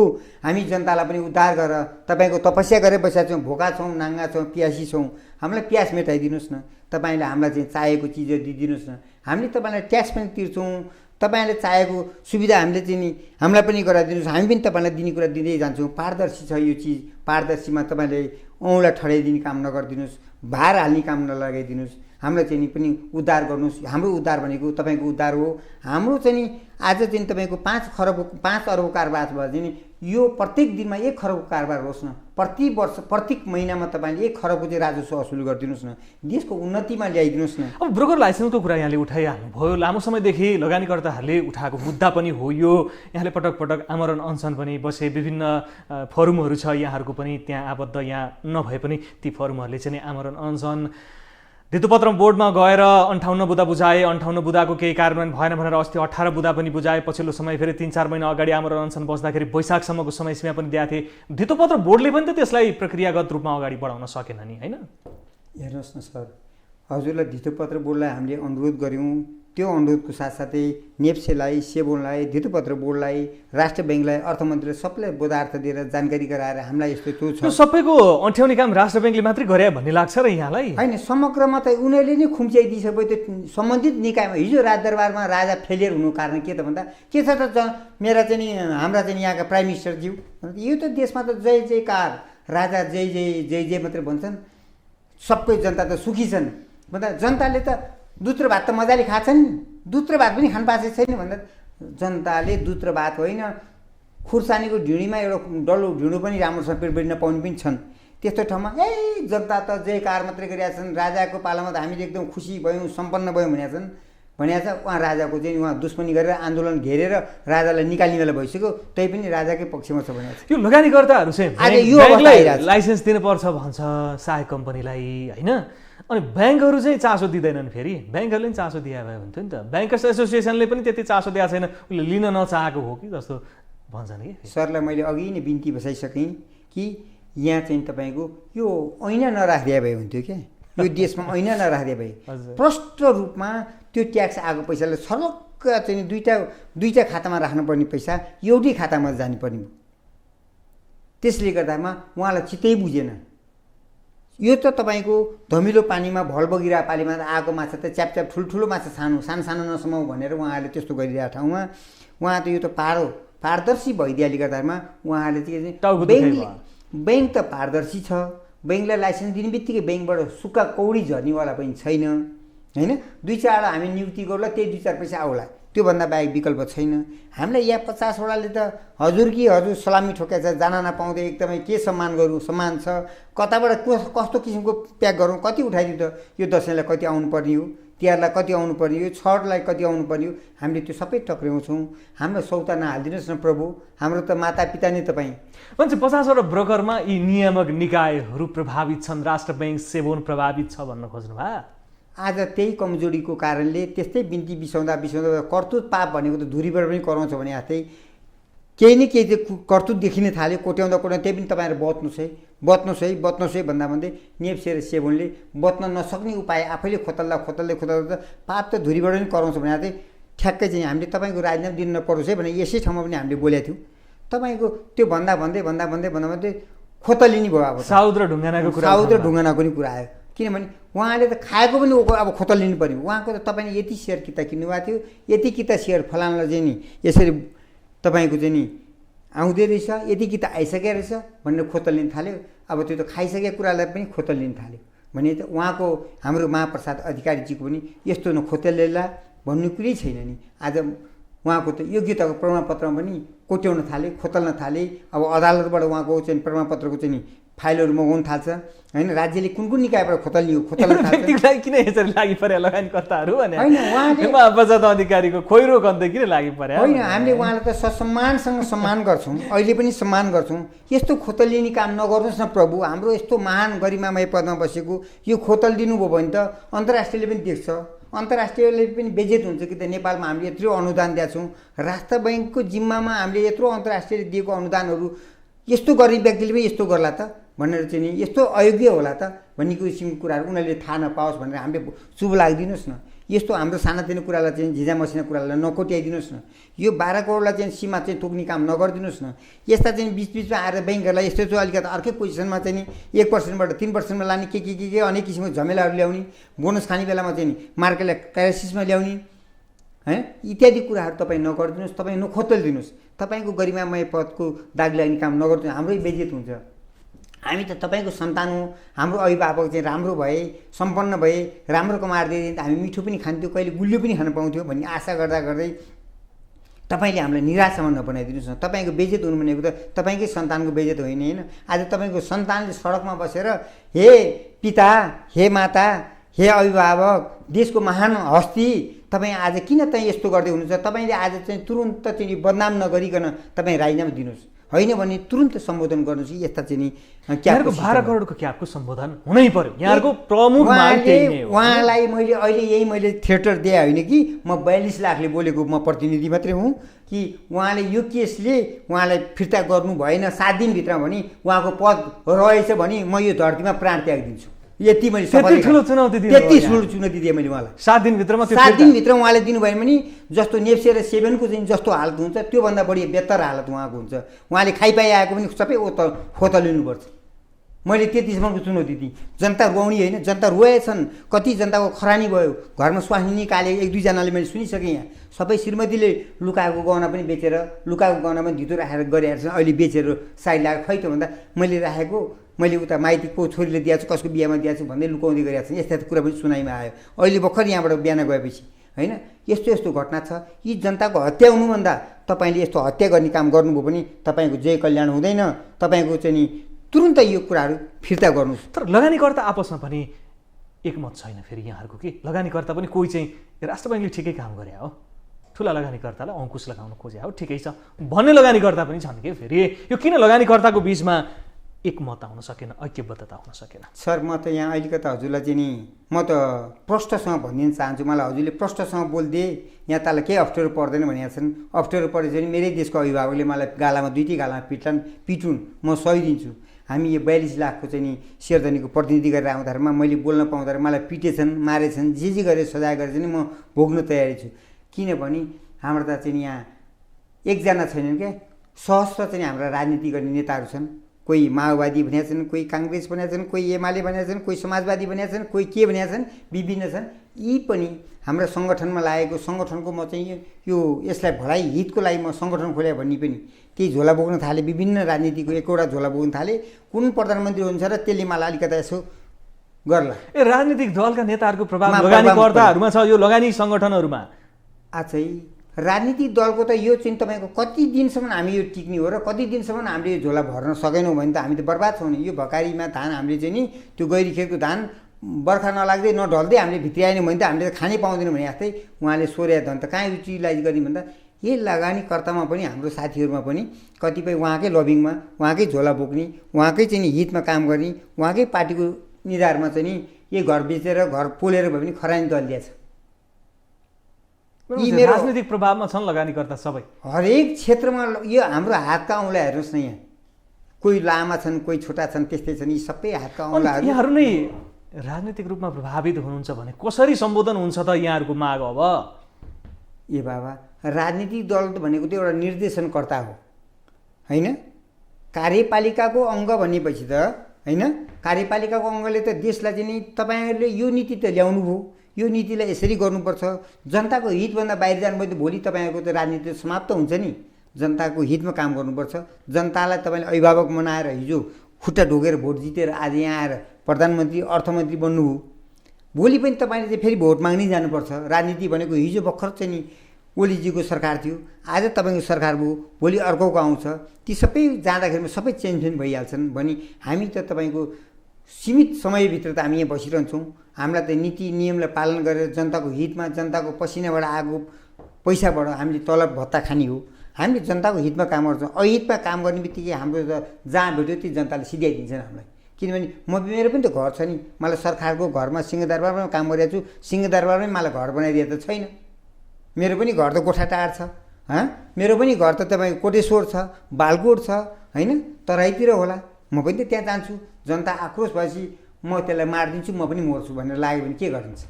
हामी जनतालाई पनि उद्धार गर। तपाईँको तपस्या गरेर बसेका छौँ, भोका छौँ, नाङ्गा छौँ, प्यासी छौँ, हामीलाई प्यास मेटाइदिनुहोस् न। तपाईँले हामीलाई चाहिँ चाहेको चिजहरू दिइदिनुहोस् न। हामीले तपाईँलाई ट्याक्स पनि तिर्छौँ, तपाईँले चाहेको सुविधा हामीले चाहिँ नि हामीलाई पनि गराइदिनुहोस्, हामी पनि तपाईँलाई दिने कुरा दिँदै जान्छौँ। पारदर्शी छ यो चिज, पारदर्शीमा तपाईँले औँला ठडाइदिने काम नगरिदिनुहोस्, भार हाल्ने काम नलगाइदिनुहोस्। हामीलाई चाहिँ नि पनि उद्धार गर्नुहोस्। हाम्रो उद्धार भनेको तपाईँको उद्धार हो। हाम्रो चाहिँ नि आज चाहिँ तपाईँको 5 अरबको कारोबार भयो भने यो प्रत्येक दिनमा 1 खरबको कारोबार होस् न। प्रति वर्ष प्रत्येक महिनामा तपाईँले 1 खरबको चाहिँ राजस्व असुल गरिदिनुहोस् न, देशको उन्नतिमा ल्याइदिनुहोस् न। अब ब्रोकर लाइसेन्सको कुरा यहाँले उठाइहाल्नुभयो, लामो समयदेखि लगानीकर्ताहरूले उठाएको मुद्दा पनि हो यो। यहाँले पटक पटक आमरण अनसन पनि बसे, विभिन्न फोरमहरू छ यहाँहरूको पनि त्यहाँ आबद्ध, यहाँ नभए पनि ती फोरमहरूले चाहिँ आमरण अनसन, धितोपत्र बोर्डमा गएर 58 बुदा बुझाए, 58 बुदाको केही कार्यान्वयन भएन भनेर अस्ति 18 बुदा पनि बुझाए। पछिल्लो समय फेरि 3-4 महिना अगाडि आमरण अनसन बस्दाखेरि वैशाखसम्मको समय सीमा पनि दिएको थिए। धितोपत्र बोर्डले पनि त त्यसलाई प्रक्रियागत रूपमा अगाडि बढाउन सकेन नि, होइन? हेर्नुहोस् न सर, हजुरलाई धितोपत्र बोर्डलाई हामीले अनुरोध गऱ्यौँ। त्यो अनुरोधको साथसाथै नेप्सेलाई, सेबोनलाई, धितोपत्र बोर्डलाई, राष्ट्र ब्याङ्कलाई, अर्थमन्त्रीलाई सबैलाई बोधार्थ दिएर जानकारी गराएर हामीलाई यस्तो त्यो छ। यो सबैको अन्ठ्याउने काम राष्ट्र ब्याङ्कले मात्रै गरे भन्ने लाग्छ र यहाँलाई? होइन, समग्रमा त उनीहरूले नै खुम्च्याइदिइसके त्यो सम्बन्धित निकायमा। हिजो राजदरबारमा राजा फेलियर हुनु कारण के त भन्दा के छ त मेरा चाहिँ नि हाम्रा चाहिँ यहाँका प्राइम मिनिस्टरज्यू, यो त देशमा त जय जयकार, राजा जय जय जय जय मात्रै भन्छन्, सबै जनता त सुखी छन् भन्दा जनताले त दुध र भात त मजाले खान्छन् नि, दुध र भात पनि खान पाएको छैन भन्दा जनताले दुध र भात होइन, खुर्सानीको ढिँडीमा एउटा डल्लो ढिँडो पनि राम्रोसँग पेट नपाउने पनि छन्। त्यस्तो ठाउँमा जनता त जयकार मात्रै गरिरहेका छन्, राजाको पालामा त हामीले एकदम खुसी भयौँ, सम्पन्न भयौँ भनेका छन्। भनेको छ उहाँ राजाको चाहिँ उहाँ दुश्मनी गरेर आन्दोलन घेरेर राजालाई निकाल्ने बेला भइसक्यो, तै पनि राजाकै पक्षमा छ भनेको छ। यो लगानीकर्ताहरू चाहिँ आज यो अवस्था आइरहेको छ। लाइसेन्स दिनुपर्छ भन्छ सहायक कम्पनीलाई, होइन? अनि ब्याङ्कहरू चाहिँ चासो दिँदैनन्। फेरि ब्याङ्कहरूले पनि चासो दिए भए हुन्थ्यो नि त। ब्याङ्कर्स एसोसिएसनले पनि त्यति चासो दिएको छैन, उसले लिन नचाहेको हो कि जस्तो भन्छन् कि। सरलाई मैले अघि नै बिन्ती बसाइसकेँ कि यहाँ चाहिँ तपाईँको यो ऐना नराखिदिए भए हुन्थ्यो क्या। यो देशमा ऐना नराखिदिए भए प्रष्ट रूपमा त्यो ट्याक्स आएको पैसाले छलक्क चाहिँ दुईटा खातामा राख्नुपर्ने पैसा एउटै खातामा जानुपर्ने भयो। त्यसले गर्दामा उहाँलाई चित्तै बुझेन। यो त तपाईँको धमिलो पानीमा भल बगिरहेको पानीमा आएको माछा त च्यापच्याप ठुल्ठुलो माछा सानो नसमाऊ भनेर उहाँहरूले त्यस्तो गरिरहेको ठाउँमा उहाँ त यो त पारदर्शी भइदिएले गर्दामा उहाँहरूले चाहिँ ब्याङ्क त पारदर्शी छ, ब्याङ्कलाई लाइसेन्स दिने बित्तिकै ब्याङ्कबाट सुक्खा कौडी झर्नेवाला पनि छैन, होइन? 2-4 हामी नियुक्ति गर्ला, त्यही 2-4 पैसा आउला, त्योभन्दा बाहेक विकल्प छैन। हामीलाई यहाँ 50वटाले त हजुर कि हजुर सलामी ठोकेछ, जान नपाउँदै एकदमै के सम्मान गरौँ, सम्मान छ, कताबाट कस्तो किसिमको प्याक गरौँ, कति उठाइदिउँ त, यो दसैँलाई कति आउनुपर्ने हो, तिहारलाई कति आउनुपर्ने हो, छठलाई कति आउनुपर्ने हो, हामीले त्यो सबै टक्र्याउँछौँ। हाम्रो सौता नहालिदिनुहोस् न प्रभु, हाम्रो त मातापिता नै तपाईँ। भन्छ 50वटा ब्रोकरमा यी नियामक निकायहरू प्रभावित छन्, राष्ट्र ब्याङ्क सेबोन प्रभावित छ भन्न खोज्नु भयो। आज त्यही कमजोरीको कारणले त्यस्तै बिन्ती बिसाउँदा करतुत पाप भनेको त धुरीबाट पनि कराउँछ भने जस्तै केही न केही चाहिँ कर्तुत देखिन थाल्यो, कोट्याउँदा त्यही पनि तपाईँहरू बच्नुहोस् है भन्दा भन्दै नेप्से र सेबुनले बच्न नसक्ने उपाय आफैले खोतल्दा पाप त धुरीबाट पनि कराउँछ भने चाहिँ ठ्याक्कै चाहिँ हामीले तपाईँको राजीनामा दिन नपरोस् है भने यसै ठाउँमा पनि हामीले बोलेको थियौँ। तपाईँको त्यो भन्दै खोतलिने भयो। अब साउद र ढुङ्गानाको नि कुरा आयो, किनभने उहाँले त खाएको पनि अब खोतलिनु पर्यो। उहाँको त तपाईँले यति सेयर किता किन्नुभएको थियो, यति किता सेयर फलानालाई चाहिँ नि यसरी तपाईँको चाहिँ नि आउँदै रहेछ, यति किता आइसकेको रहेछ भनेर खोतलिन थाल्यो। अब त्यो त खाइसकेको कुरालाई पनि खोतलिन थाल्यो भने त उहाँको हाम्रो महाप्रसाद अधिकारीजीको पनि यस्तो नखोतलेला भन्ने कुरै छैन नि। आज उहाँको त योग्यताको प्रमाणपत्रमा पनि कोट्याउन थाले, खोतल्न थाले। अब अदालतबाट उहाँको चाहिँ प्रमाणपत्रको चाहिँ नि फाइलहरू मगाउन थाल्छ होइन। राज्यले कुन निकायबाट खोतल्न थाल्छ। किन यसरी लागि परे लगानीकर्ताहरू भने होइन, उहाँले महाप्रसाद अधिकारीको खोइरो कन्दै किन लागि परे होइन। हामीले उहाँलाई त ससम्मानसँग सम्मान गर्छौँ, अहिले पनि सम्मान गर्छौँ। यस्तो खोतलिने काम नगर्नुहोस् न प्रभु। हाम्रो यस्तो महान गरिमामय पदमा बसेको यो खोतल दिनुभयो भने त अन्तर्राष्ट्रियले पनि देख्छ, अन्तर्राष्ट्रियले पनि बेजेत हुन्छ कि त नेपालमा हामीले यत्रो अनुदान दिएका छौँ। राष्ट्र बैङ्कको जिम्मामा हामीले यत्रो अन्तर्राष्ट्रियले दिएको अनुदानहरू यस्तो गर्ने व्यक्तिले पनि यस्तो गर्ला त भनेर चाहिँ नि यस्तो अयोग्य होला त भन्ने किसिमको कुराहरू उनीहरूले थाहा नपाओस् भनेर हामीले शुभ लाग्दिनुहोस् न। यस्तो हाम्रो सानातिनो कुरालाई चाहिँ झिझा मसिना कुरालाई नकोट्याइदिनुहोस् न। यो 12 करोडलाई चाहिँ सीमा चाहिँ तोक्ने काम नगरिदिनुहोस् न। यस्ता चाहिँ बिचबिचमा आएर ब्याङ्कहरूलाई यस्तो चाहिँ अलिकति अर्कै पोजिसनमा चाहिँ नि 1%बाट 3%मा लाने के अनेक किसिमको झमेलाहरू ल्याउने, बोनस खाने बेलामा चाहिँ नि मार्केटलाई क्राइसिसमा ल्याउने होइन, इत्यादि कुराहरू तपाईँ नगरिदिनुहोस्। तपाईँ नखोतलिदिनुहोस्। तपाईँको गरिमामय पदको दाग लाग्ने काम नगरिदिनुहोस्। हाम्रै बेइज्जत हुन्छ। हामी त तपाईँको सन्तान हो। हाम्रो अभिभावक चाहिँ राम्रो भए, सम्पन्न भए, राम्रो कमाएर दिए त हामी मिठो पनि खान्थ्यौँ, कहिले गुलियो पनि खान पाउँथ्यौँ भन्ने आशा गर्दै तपाईँले हामीलाई निराशामा नबनाइदिनुहोस् न। तपाईँको बेइज्जत हुनु भनेको त तपाईँकै सन्तानको बेइज्जत होइन होइन। आज तपाईँको सन्तानले सडकमा बसेर हे पिता, हे माता, हे अभिभावक, देशको महान हस्ती, तपाईँ आज किन त यस्तो गर्दै हुनुहुन्छ? तपाईँले आज चाहिँ तुरुन्त चाहिँ बदनाम नगरिकन तपाईँ राजीनामा दिनुहोस्, होइन भने तुरुन्त सम्बोधन गर्नुहोस्। यस्ता चाहिँ नि यहाँको 12 करोडको क्याबको सम्बोधन हुनै पर्यो। यहाँको प्रमुख उहाँलाई मैले थिएटर दिए होइन कि म 42 लाखले बोलेको म प्रतिनिधि मात्रै हुँ कि उहाँले यो केसले उहाँलाई फिर्ता गर्नु भएन 7 दिनभित्र भने उहाँको पद रहेछ भने म यो धरतीमा प्राण त्याग दिन्छु। यति मैले त्यति ठुलो चुनौती दिएँ मैले उहाँलाई। 7 दिनभित्रमा 7 दिनभित्र उहाँले दिनुभयो भने जस्तो नेप्से र सेभेनको चाहिँ जस्तो हालत हुन्छ त्योभन्दा बढी बेहतर हालत उहाँको हुन्छ। उहाँले खाइपाइ आएको पनि सबै खोतलिनुपर्छ। मैले त्यतिसम्मको चुनौती दिएँ। जनता रुवाउने होइन, जनता रुवाएछन्। कति जनताको खरानी भयो, घरमा स्वास निकाले। 1-2जनाले मैले सुनिसकेँ। यहाँ सबै श्रीमतीले लुकाएको गहना पनि बेचेर, लुकाएको गहना पनि धितो राखेर गरिरहेको छ। अहिले बेचेर साइड लाग्यो। खै त भन्दा मैले राखेको, मैले उता माइतीको छोरीले दिएको छु, कसको बिहामा दिएको छु भन्दै लुकाउँदै गरिरहेको छ। यस्ता कुरा पनि सुनाइमा आयो अहिले भर्खर यहाँबाट बिहान गएपछि होइन। यस्तो घटना छ। यी जनताको हत्या हुनुभन्दा तपाईँले यस्तो हत्या गर्ने काम गर्नुभयो भने तपाईँको जय कल्याण हुँदैन। तपाईँको चाहिँ नि तुरुन्त यो कुराहरू फिर्ता गर्नुहोस्। तर लगानीकर्ता आपसमा पनि एकमत छैन फेरि यहाँहरूको कि लगानीकर्ता पनि कोही चाहिँ राष्ट्र बैङ्कले ठिकै काम गरे हो, ठुला लगानीकर्तालाई अङ्कुश लगाउन खोजे हो, ठिकै छ भन्ने लगानीकर्ता पनि छन् कि फेरि यो किन लगानीकर्ताको बिचमा एकमत आउन सकेन, ऐक्यबद्धता आउन सकेन? सर म त यहाँ अलिकति हजुरलाई चाहिँ नि म त प्रष्टसँग भनिदिन चाहन्छु। मलाई हजुरले प्रष्टसँग बोलिदिए यहाँ तल केही अप्ठ्यारो पर्दैन भनेका छन्। अप्ठ्यारो परेछ भने मेरै देशको अभिभावकले मलाई गालामा 2-3 गालामा पिटुन्, म सही दिन्छु। हामी यो 42 लाखको चाहिँ नि शेरधनीको प्रतिनिधि गरेर आउँदाखेरिमा मैले बोल्न पाउँदाखेरि मलाई पिटेछन्, मारेछन्, जे गरेर सजाय गरेर चाहिँ म भोग्न तयारी छु। किनभने हाम्रो त चाहिँ यहाँ एकजना छैनन् क्या, सहस्र चाहिँ हाम्रा राजनीति गर्ने नेताहरू छन्। कोही माओवादी भनेका छन्, कोही काङ्ग्रेस भनेका छन्, कोही एमाले भनेका छन्, कोही समाजवादी भनेका छन्, कोही के भनेका छन्, विभिन्न छन्। यी पनि हाम्रो सङ्गठनमा लागेको सङ्गठनको म चाहिँ यो यसलाई भलाइ हितको लागि म सङ्गठन खोले भन्ने पनि त्यही झोला बोक्न थाले। विभिन्न राजनीतिको एकवटा झोला बोक्न थाले। कुन प्रधानमन्त्री हुन्छ र त्यसले मलाई अलिकता यसो गर्ला। राजनीतिक दलका नेताहरूको प्रभाव लगानीकर्ताहरूमा छ, यो लगानी सङ्गठनहरूमा आजै राजनीतिक दलको त यो चाहिँ तपाईँको कति दिनसम्म हामी यो टिक्ने हो र कति दिनसम्म हामीले यो झोला भर्न सकेनौँ भने त हामी त बर्बाद छौँ नि। यो भकारीमा धान हामीले चाहिँ नि त्यो गैरीखेतको धान बर्खा नलाग्दै नढल्दै हामीले भित्री आएनौँ भने त हामीले त खानै पाउँदैनौँ भने जस्तै उहाँले सोरे धन त कहाँ युटिलाइज गर्ने भन्दा यही लगानीकर्तामा पनि हाम्रो साथीहरूमा पनि कतिपय उहाँकै लबिङमा, उहाँकै झोला बोक्ने, उहाँकै चाहिँ नि हितमा काम गर्ने, उहाँकै पार्टीको निधारमा चाहिँ नि यही घर बेचेर घर पोलेर भए पनि खरानी दल दिएछ। यी मेरो राजनीतिक प्रभावमा छन् लगानीकर्ता सबै, हरेक क्षेत्रमा यो हाम्रो हातका औँला हेर्नुहोस् न, यहाँ कोही लामा छन्, कोही छोटा छन्, त्यस्तै छन्, यी सबै हातका औँलाहरू। यहाँहरू नै राजनीतिक रूपमा प्रभावित हुनुहुन्छ भने कसरी सम्बोधन हुन्छ त यहाँहरूको माग? अब ए बाबा, राजनीतिक दल भनेको त एउटा निर्देशनकर्ता हो होइन, कार्यपालिकाको अङ्ग भनेपछि त होइन, कार्यपालिकाको अङ्गले त देशलाई चाहिँ नि तपाईँहरूले यो नीति त ल्याउनु भयो, यो नीतिलाई यसरी गर्नुपर्छ, जनताको हितभन्दा बाहिर जानुभयो त भोलि तपाईँहरूको त राजनीति समाप्त हुन्छ नि। जनताको हितमा काम गर्नुपर्छ। जनतालाई तपाईँले अभिभावक बनाएर हिजो खुट्टा ढोगेर भोट जितेर आज यहाँ आएर प्रधानमन्त्री अर्थमन्त्री बन्नुभयो, भोलि पनि तपाईँले चाहिँ फेरि भोट माग्नै जानुपर्छ। राजनीति भनेको हिजो भर्खर चाहिँ नि ओलीजीको सरकार थियो, आज तपाईँको सरकार भयो, भोलि अर्कोको आउँछ, ती सबै जाँदाखेरिमा सबै चेन्ज भइहाल्छन्। भने हामी त तपाईँको सीमित समयभित्र त हामी यहाँ बसिरहन्छौँ। हामीलाई त नीति नियमलाई पालन गरेर जनताको हितमा, जनताको पसिनाबाट आएको पैसाबाट हामीले तलब भत्ता खाने हो। हामीले जनताको हितमा काम गर्छौँ। अहितमा काम गर्ने बित्तिकै हाम्रो त जहाँ भेट्यो त्यो जनताले सिध्याइदिन्छन् हामीलाई। किनभने मेरो पनि त घर छ नि, मलाई सरकारको घरमा सिंहदरबारमा काम गरिरहेको छु, सिंहदरबारमै मलाई घर बनाइदिएको त छैन। मेरो पनि घर त गोठाटार छ, मेरो पनि घर त तपाईँको कोटेश्वर छ, बालकोट छ होइन, तराईतिर होला। म पनि त त्यहाँ जान्छु। जनता आक्रोश भएपछि म त्यसलाई मारिदिन्छु, म पनि मर्छु भनेर लाग्यो भने के गरिन्छ?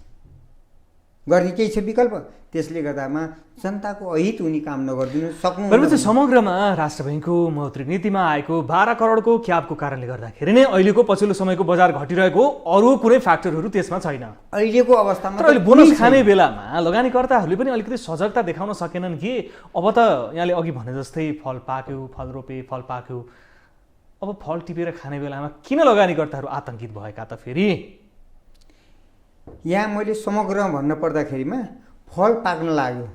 गर्ने केही छ विकल्प? त्यसले गर्दामा जनताको अहित हुने काम नगरिदिनु सक्नु। समग्रमा राष्ट्र बैङ्कको मौद्रिक नीतिमा आएको 12 करोडको क्यापको कारणले गर्दाखेरि नै अहिलेको पछिल्लो समयको बजार घटिरहेको अरू कुनै फ्याक्टरहरू त्यसमा छैन अहिलेको अवस्थामा। तर अहिले बोनस खाने बेलामा लगानीकर्ताहरूले पनि अलिकति सजगता देखाउन सकेनन् कि अब त यहाँले अघि भने जस्तै फल पाक्यो, फल रोपे, फल पाक्यो, अब फल टिपेर खाने बेलामा किन लगानीकर्ताहरू आतंकित भएका त? फेरि यहाँ मैले समग्र भन्न पर्दाखेरिमा फल पाक्न लाग्यो,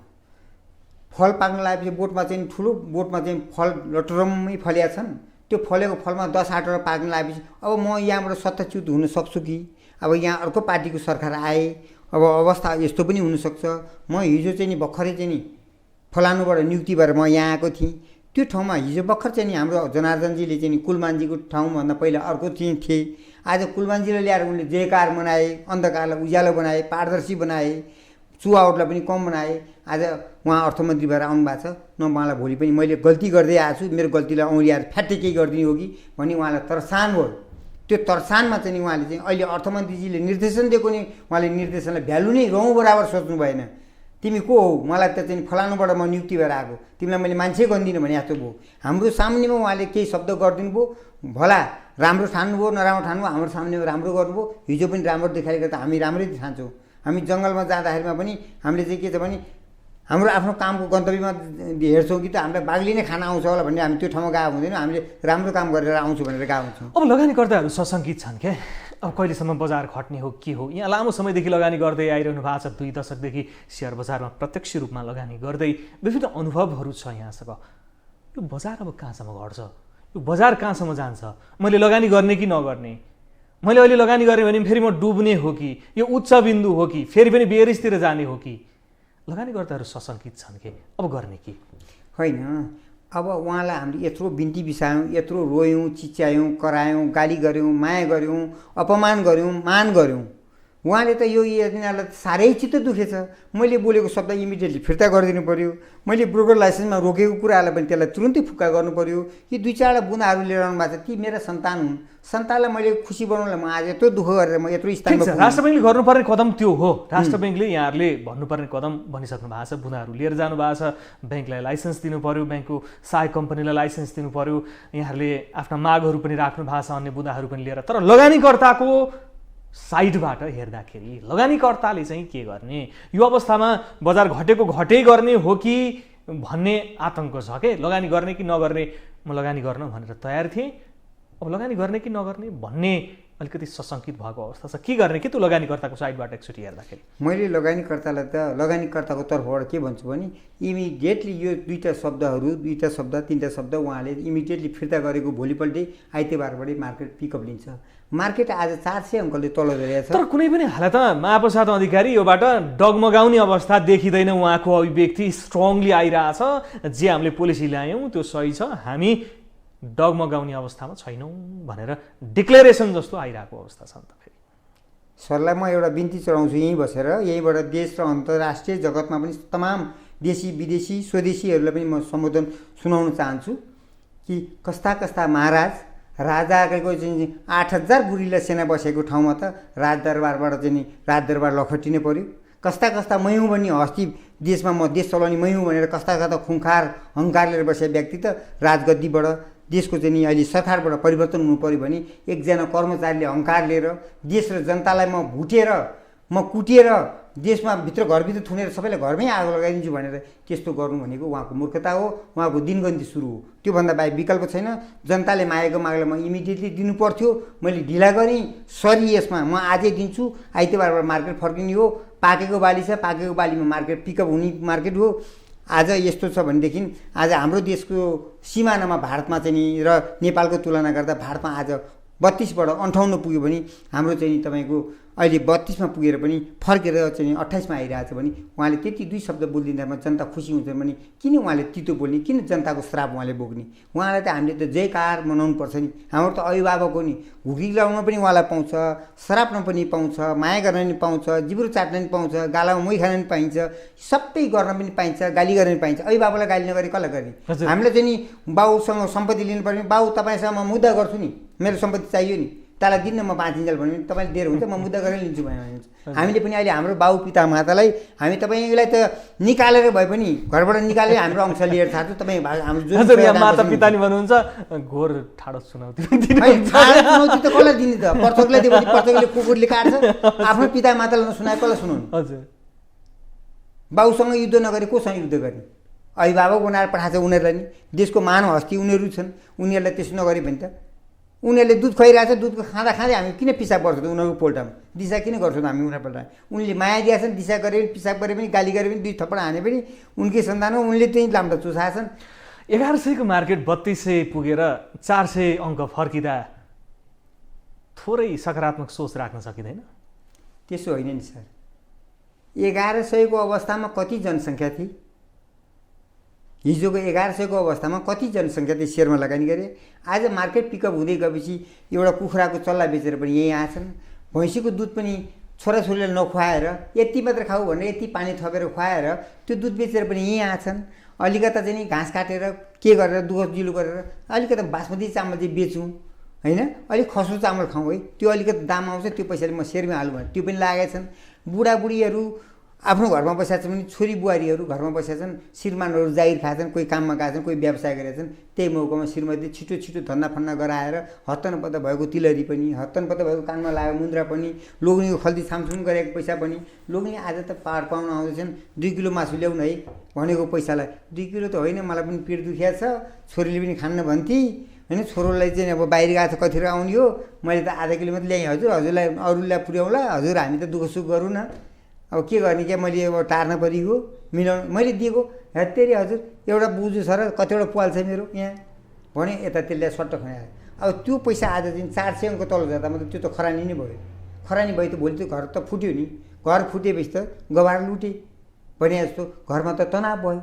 फल पाक्न लागेपछि बोटमा चाहिँ ठुलो बोटमा चाहिँ फल लटरम्मै फलिया छन्। त्यो फलेको फलमा 10-8वटा पाक्न लागेपछि अब म यहाँबाट सत्ताच्युत हुन सक्छु कि? अब यहाँ अर्को पार्टीको सरकार आए, अब अवस्था यस्तो पनि हुनसक्छ। म हिजो चाहिँ नि भर्खरै चाहिँ नि फलानुबाट नियुक्ति भएर म यहाँ आएको थिएँ। त्यो ठाउँमा हिजो भर्खर चाहिँ नि हाम्रो जनार्दनजीले चाहिँ नि कुलमानजीको ठाउँभन्दा पहिला अर्को चाहिँ थिए। आज कुलमानजीले ल्याएर उनले जयकार बनाए, अन्धकारलाई उज्यालो बनाए, पारदर्शी बनाए, चुहावटलाई पनि कम बनाए। आज उहाँ अर्थमन्त्री भएर आउनु भएको छ। न उहाँलाई भोलि पनि मैले गल्ती गर्दै आएको छु, मेरो गल्तीलाई औँल्याएर फ्याट्टै केही गरिदिनु हो कि भन्ने उहाँलाई तरसान भयो। त्यो तरसानमा चाहिँ उहाँले चाहिँ अहिले अर्थमन्त्रीजीले निर्देशन दिएको नि उहाँले निर्देशनलाई भ्यालु नै रौँ बराबर सोच्नु भएन। तिमी को हो? मलाई त चाहिँ फलानुबाट म नियुक्ति भएर आएको, तिमीलाई मैले मान्छे गन्दिनँ भने जस्तो भयो। हाम्रो सामुन्नेमा उहाँले केही शब्द गरिदिनु भयो, भला राम्रो ठान्नुभयो नराम्रो ठान्नुभयो, हाम्रो सामुन्नेमा राम्रो गर्नुभयो। हिजो पनि राम्रो देखाइरहेको त हामी राम्रै ठान्छौँ। हामी जङ्गलमा जाँदाखेरिमा पनि हामीले चाहिँ के छ भने हाम्रो आफ्नो कामको गन्तव्यमा हेर्छौँ कि त हामीलाई बाघले नै खाना आउँछ होला भन्ने हामी त्यो ठाउँमा गएको हुँदैनौँ। हामीले राम्रो काम गरेर आउँछु भनेर गएको हुन्छौँ। अब लगानीकर्ताहरू सशङ्कित छन् क्या, अब कहिलेसम्म बजार घट्ने हो के हो? यहाँ लामो समयदेखि लगानी गर्दै आइरहनु भएको छ, 2 दशकदेखि सेयर बजारमा प्रत्यक्ष रूपमा लगानी गर्दै विभिन्न अनुभवहरू छ यहाँसँग। यो बजार अब कहाँसम्म घट्छ? यो बजार कहाँसम्म जान्छ? मैले लगानी गर्ने कि नगर्ने? मैले अहिले लगानी गरेँ भने फेरि म डुब्ने हो कि? यो उच्च बिन्दु हो कि फेरि पनि बेरिजतिर जाने हो कि? लगानीकर्ताहरू सशङ्कित छन् कि अब गर्ने कि होइन? अब उहाँलाई हामीले यत्रो बिन्ती बिसायौँ, यत्रो रोयौँ, चिच्यायौँ, करायौँ, गाली गऱ्यौँ, माया गऱ्यौँ, अपमान गऱ्यौँ, मान गऱ्यौँ। उहाँले त यो यिनीहरूलाई साह्रै चित्त दुखेछ। मैले बोलेको शब्द इमिडिएटली फिर्ता गरिदिनु पऱ्यो। मैले ब्रोकर लाइसेन्समा रोकेको कुराहरूलाई पनि त्यसलाई तुरुन्तै फुक्का गर्नु पऱ्यो। यी 2-4वटा बुँदाहरू लिएर आउनु भएको छ, ती मेरा सन्तान हुन्। सन्तानलाई मैले खुसी बनाउनलाई म आज यत्रो दुःख गरेर म यत्रो स्थानमा। राष्ट्र बैङ्कले गर्नुपर्ने कदम त्यो हो। राष्ट्र बैङ्कले यहाँहरूले भन्नुपर्ने कदम भनिसक्नु भएको छ। बुँदाहरू लिएर जानु भएको छ, ब्याङ्कलाई लाइसेन्स दिनु पऱ्यो, ब्याङ्कको सहायक कम्पनीलाई लाइसेन्स दिनु पऱ्यो, यहाँहरूले आफ्ना मागहरू पनि राख्नु भएको छ, अन्य बुँदाहरू पनि लिएर। तर लगानीकर्ताको साइडबाट हेर्दाखेरि लगानीकर्ताले चाहिँ के गर्ने? यो अवस्थामा बजार घटेको घटै गर्ने हो कि भन्ने आतंक छ के? लगानी गर्ने कि नगर्ने? म लगानी गर्न भनेर तयार थिएँ, अब लगानी गर्ने कि नगर्ने भन्ने अलिकति सशङ्कित भएको अवस्था छ। के गर्ने कि त्यो लगानीकर्ताको साइडबाट एकचोटि हेर्दाखेरि? मैले लगानीकर्तालाई त लगानीकर्ताको तर्फबाट के भन्छु भने इमिडिएटली यो 2टा शब्दहरू 2टा शब्द 3टा शब्द उहाँले इमिडिएटली फिर्ता गरेको भोलिपल्टै आइतबारबाटै मार्केट पिकअप लिन्छ। मार्केट आज 400 अङ्कले तल गइरहेछ। तर कुनै पनि हालतमा महाप्रसाद अधिकारी योबाट डगमगाउने अवस्था देखिँदैन। उहाँको अभिव्यक्ति स्ट्रङली आइरहेछ, जे हामीले पोलिसी ल्यायौँ त्यो सही छ, हामी डगमगाउने अवस्थामा छैनौँ भनेर डिक्लेरेसन जस्तो आइरहेको अवस्था छ नि त। फेरि सरलाई म एउटा बिन्ती चढाउँछु यहीँ बसेर, यहीँबाट देश र अन्तर्राष्ट्रिय जगतमा पनि तमाम देशी विदेशी स्वदेशीहरूलाई पनि म सम्बोधन सुनाउन चाहन्छु कि कस्ता कस्ता महाराज राजाको चाहिँ 8000 गुरिला सेना बसेको ठाउँमा त राजदरबारबाट चाहिँ राजदरबार लखटिनु पर्यो। कस्ता कस्ता मै हुँ भन्ने हस्ती देशमा म देश चलाउने मै हुँ भनेर कस्ता कस्ता खुङखार अहङ्कार लिएर बसेको व्यक्ति त राजगद्दीबाट देशको चाहिँ नि अहिले सरकारबाट परिवर्तन हुनु पऱ्यो भने एकजना कर्मचारीले अहङ्कार लिएर देश र जनतालाई म भुटेर म कुटेर देशमा भित्र घरभित्र थुनेर सबैलाई घरमै आगो लगाइदिन्छु भनेर त्यस्तो गर्नु भनेको उहाँको मूर्खता हो, उहाँको दिनगन्ती सुरु हो। त्योभन्दा बाहेक विकल्प छैन। जनताले मागेको मागलाई म इमिडिएटली दिनु पर्थ्यो, मैले ढिला गरेँ, सरी यसमा म आजै दिन्छु। आइतबारबाट मार्केट फर्किने हो, पाकेको बाली छ, पाकेको बालीमा मार्केट पिकअप हुने मार्केट हो। आज यस्तो छ भनेदेखि आज हाम्रो देशको सिमानामा भारतमा चाहिँ नि र नेपालको तुलना गर्दा भारतमा आज 32बाट 58 पुग्यो भने हाम्रो चाहिँ तपाईँको अहिले 32मा पुगेर पनि फर्केर चाहिँ 28मा आइरहेछ भने उहाँले त्यति 2 शब्द बोलिदिँदामा जनता खुसी हुन्छ भने किन उहाँले तितो बोल्ने, किन जनताको श्राप उहाँले बोक्ने? उहाँलाई त हामीले त जयकार मनाउनु पर्छ नि। हाम्रो त अभिभावक हो नि, घुकी लाउन पनि उहाँलाई पाउँछ, श्राप्न पनि पाउँछ, माया गर्न पनि पाउँछ, जिब्रो चाट्न पनि पाउँछ, गालामा मै खान पनि पाइन्छ, सबै गर्न पनि पाइन्छ, गाली गर्न पनि पाइन्छ। अभिभावकलाई गाली नगरी कसलाई गर्ने? हामीले चाहिँ नि बाउसँग सम्पत्ति लिनु पर्ने, बाउ तपाईँसँग म मुद्दा गर्छु नि, मेरो सम्पत्ति चाहियो नि, तालाई दिन्न म 5 दिनजल भन्यो भने तपाईँले दिएर हुन्छ, म मुद्दा गरेर लिन्छु भने हामीले पनि अहिले हाम्रो बाउ पिता मातालाई हामी तपाईँलाई त निकालेर भए पनि घरबाट निकालेर हाम्रो अंश लिएर थाहा तपाईँ हाम्रो माता पिता नि भन्नुहुन्छ घोर ठाडो चुनौती चुनौती त कसलाई दिने त? पर्छकलाई दियो भने पर्छकले कुकुरले काट्छ, आफ्नो पिता मातालाई नसुनाए कसलाई सुनाउनु? हजुर, बाउसँग युद्ध नगरे कोसँग युद्ध गर्ने? अभिभावक बनाएर पठाएको छ उनीहरूलाई नि, देशको महान हस्ती उनीहरू छन्, उनीहरूलाई त्यसो नगरे भने त उनीहरूले दुध खुवाइरहेछ, दुधको खाँदा खाँदै हामी किन पिसाब गर्छौँ त उनीहरूको पोल्टामा? दिशा किन गर्छौँ त हामी उनीहरूबाट? उनले माया दिएछन्, दिशा गरे पनि, पिसाब गरे पनि, गाली गरे पनि, 2 थप्पड हाने पनि उनकै सन्तान हो, उनले त्यही लाम्टा चुसाएछन्। 1100 को मार्केट 3200 पुगेर 400 अङ्क फर्किँदा थोरै सकारात्मक सोच राख्न सकिँदैन? त्यसो होइन नि सर। 1100 को अवस्थामा कति जनसङ्ख्या थिए? हिजोको 1100 को अवस्थामा कति जनसङ्ख्या थिए सेयरमा लगानी गरे? आज मार्केट पिकअप हुँदै गएपछि एउटा कुखुराको चल्ला बेचेर पनि यहीँ आएछन्, भैँसीको दुध पनि छोराछोरीले नखुवाएर यति मात्र खाऊ भनेर यति पानी थपेर खुवाएर त्यो दुध बेचेर पनि यहीँ आएछन्। अलिकता चाहिँ घाँस काटेर के गरेर दुःख जिलो गरेर अलिकता बासमती चामल चाहिँ बेचौँ होइन, अलिक खस्रो चामल खाउँ है, त्यो अलिकति दाम आउँछ, त्यो पैसाले म सेयरमा हालौँ भने त्यो पनि लागेछन्। बुढाबुढीहरू आफ्नो घरमा बसेका छन् भने छोरी बुहारीहरू घरमा बसेका छन्, श्रीमानहरू जागिर खाएछन्, कोही काममा गएछन्, कोही व्यवसाय गरेछन्, त्यही मौकामा श्रीमती छिटो छिटो धन्दा फन्दा गराएर हत्तनपत्त भएको तिलहरी पनि, हत्तनपत्त भएको कानमा लागेको मुद्रा पनि, लोग्नेको खल्ती छामछुम गरेको पैसा पनि, लोग्ने आज त पाहाड पाउन आउँदैछन् 2 किलो मासु ल्याउन है भनेको पैसालाई 2 किलो त होइन, मलाई पनि पेट दुखिया छ, छोरीले पनि खान्न भन्थे होइन, छोरोलाई चाहिँ अब बाहिर गएको छ कतिखेर आउने हो, मैले त आधा किलो मात्रै ल्याएँ हजुर, हजुरलाई अरूलाई पुर्याउँला हजुर, हामी त दुःख सुख गरौँ न, अब के गर्ने? क्या मैले अब टार्न परिगयो, मिलाउनु मैले दिएको हेत्तेरी हजुर एउटा बुझु छ र कतिवटा पाल छ मेरो यहाँ भने यता त्यसले सट्ट खनायो। अब त्यो पैसा आज चाहिँ 400 अङ्क तल जाँदा मतलब त्यो त खरानी नै भयो। खरानी भयो त भोलि त घर त फुट्यो नि, घर फुटेपछि त गवार लुटे भने जस्तो घरमा त तनाव भयो।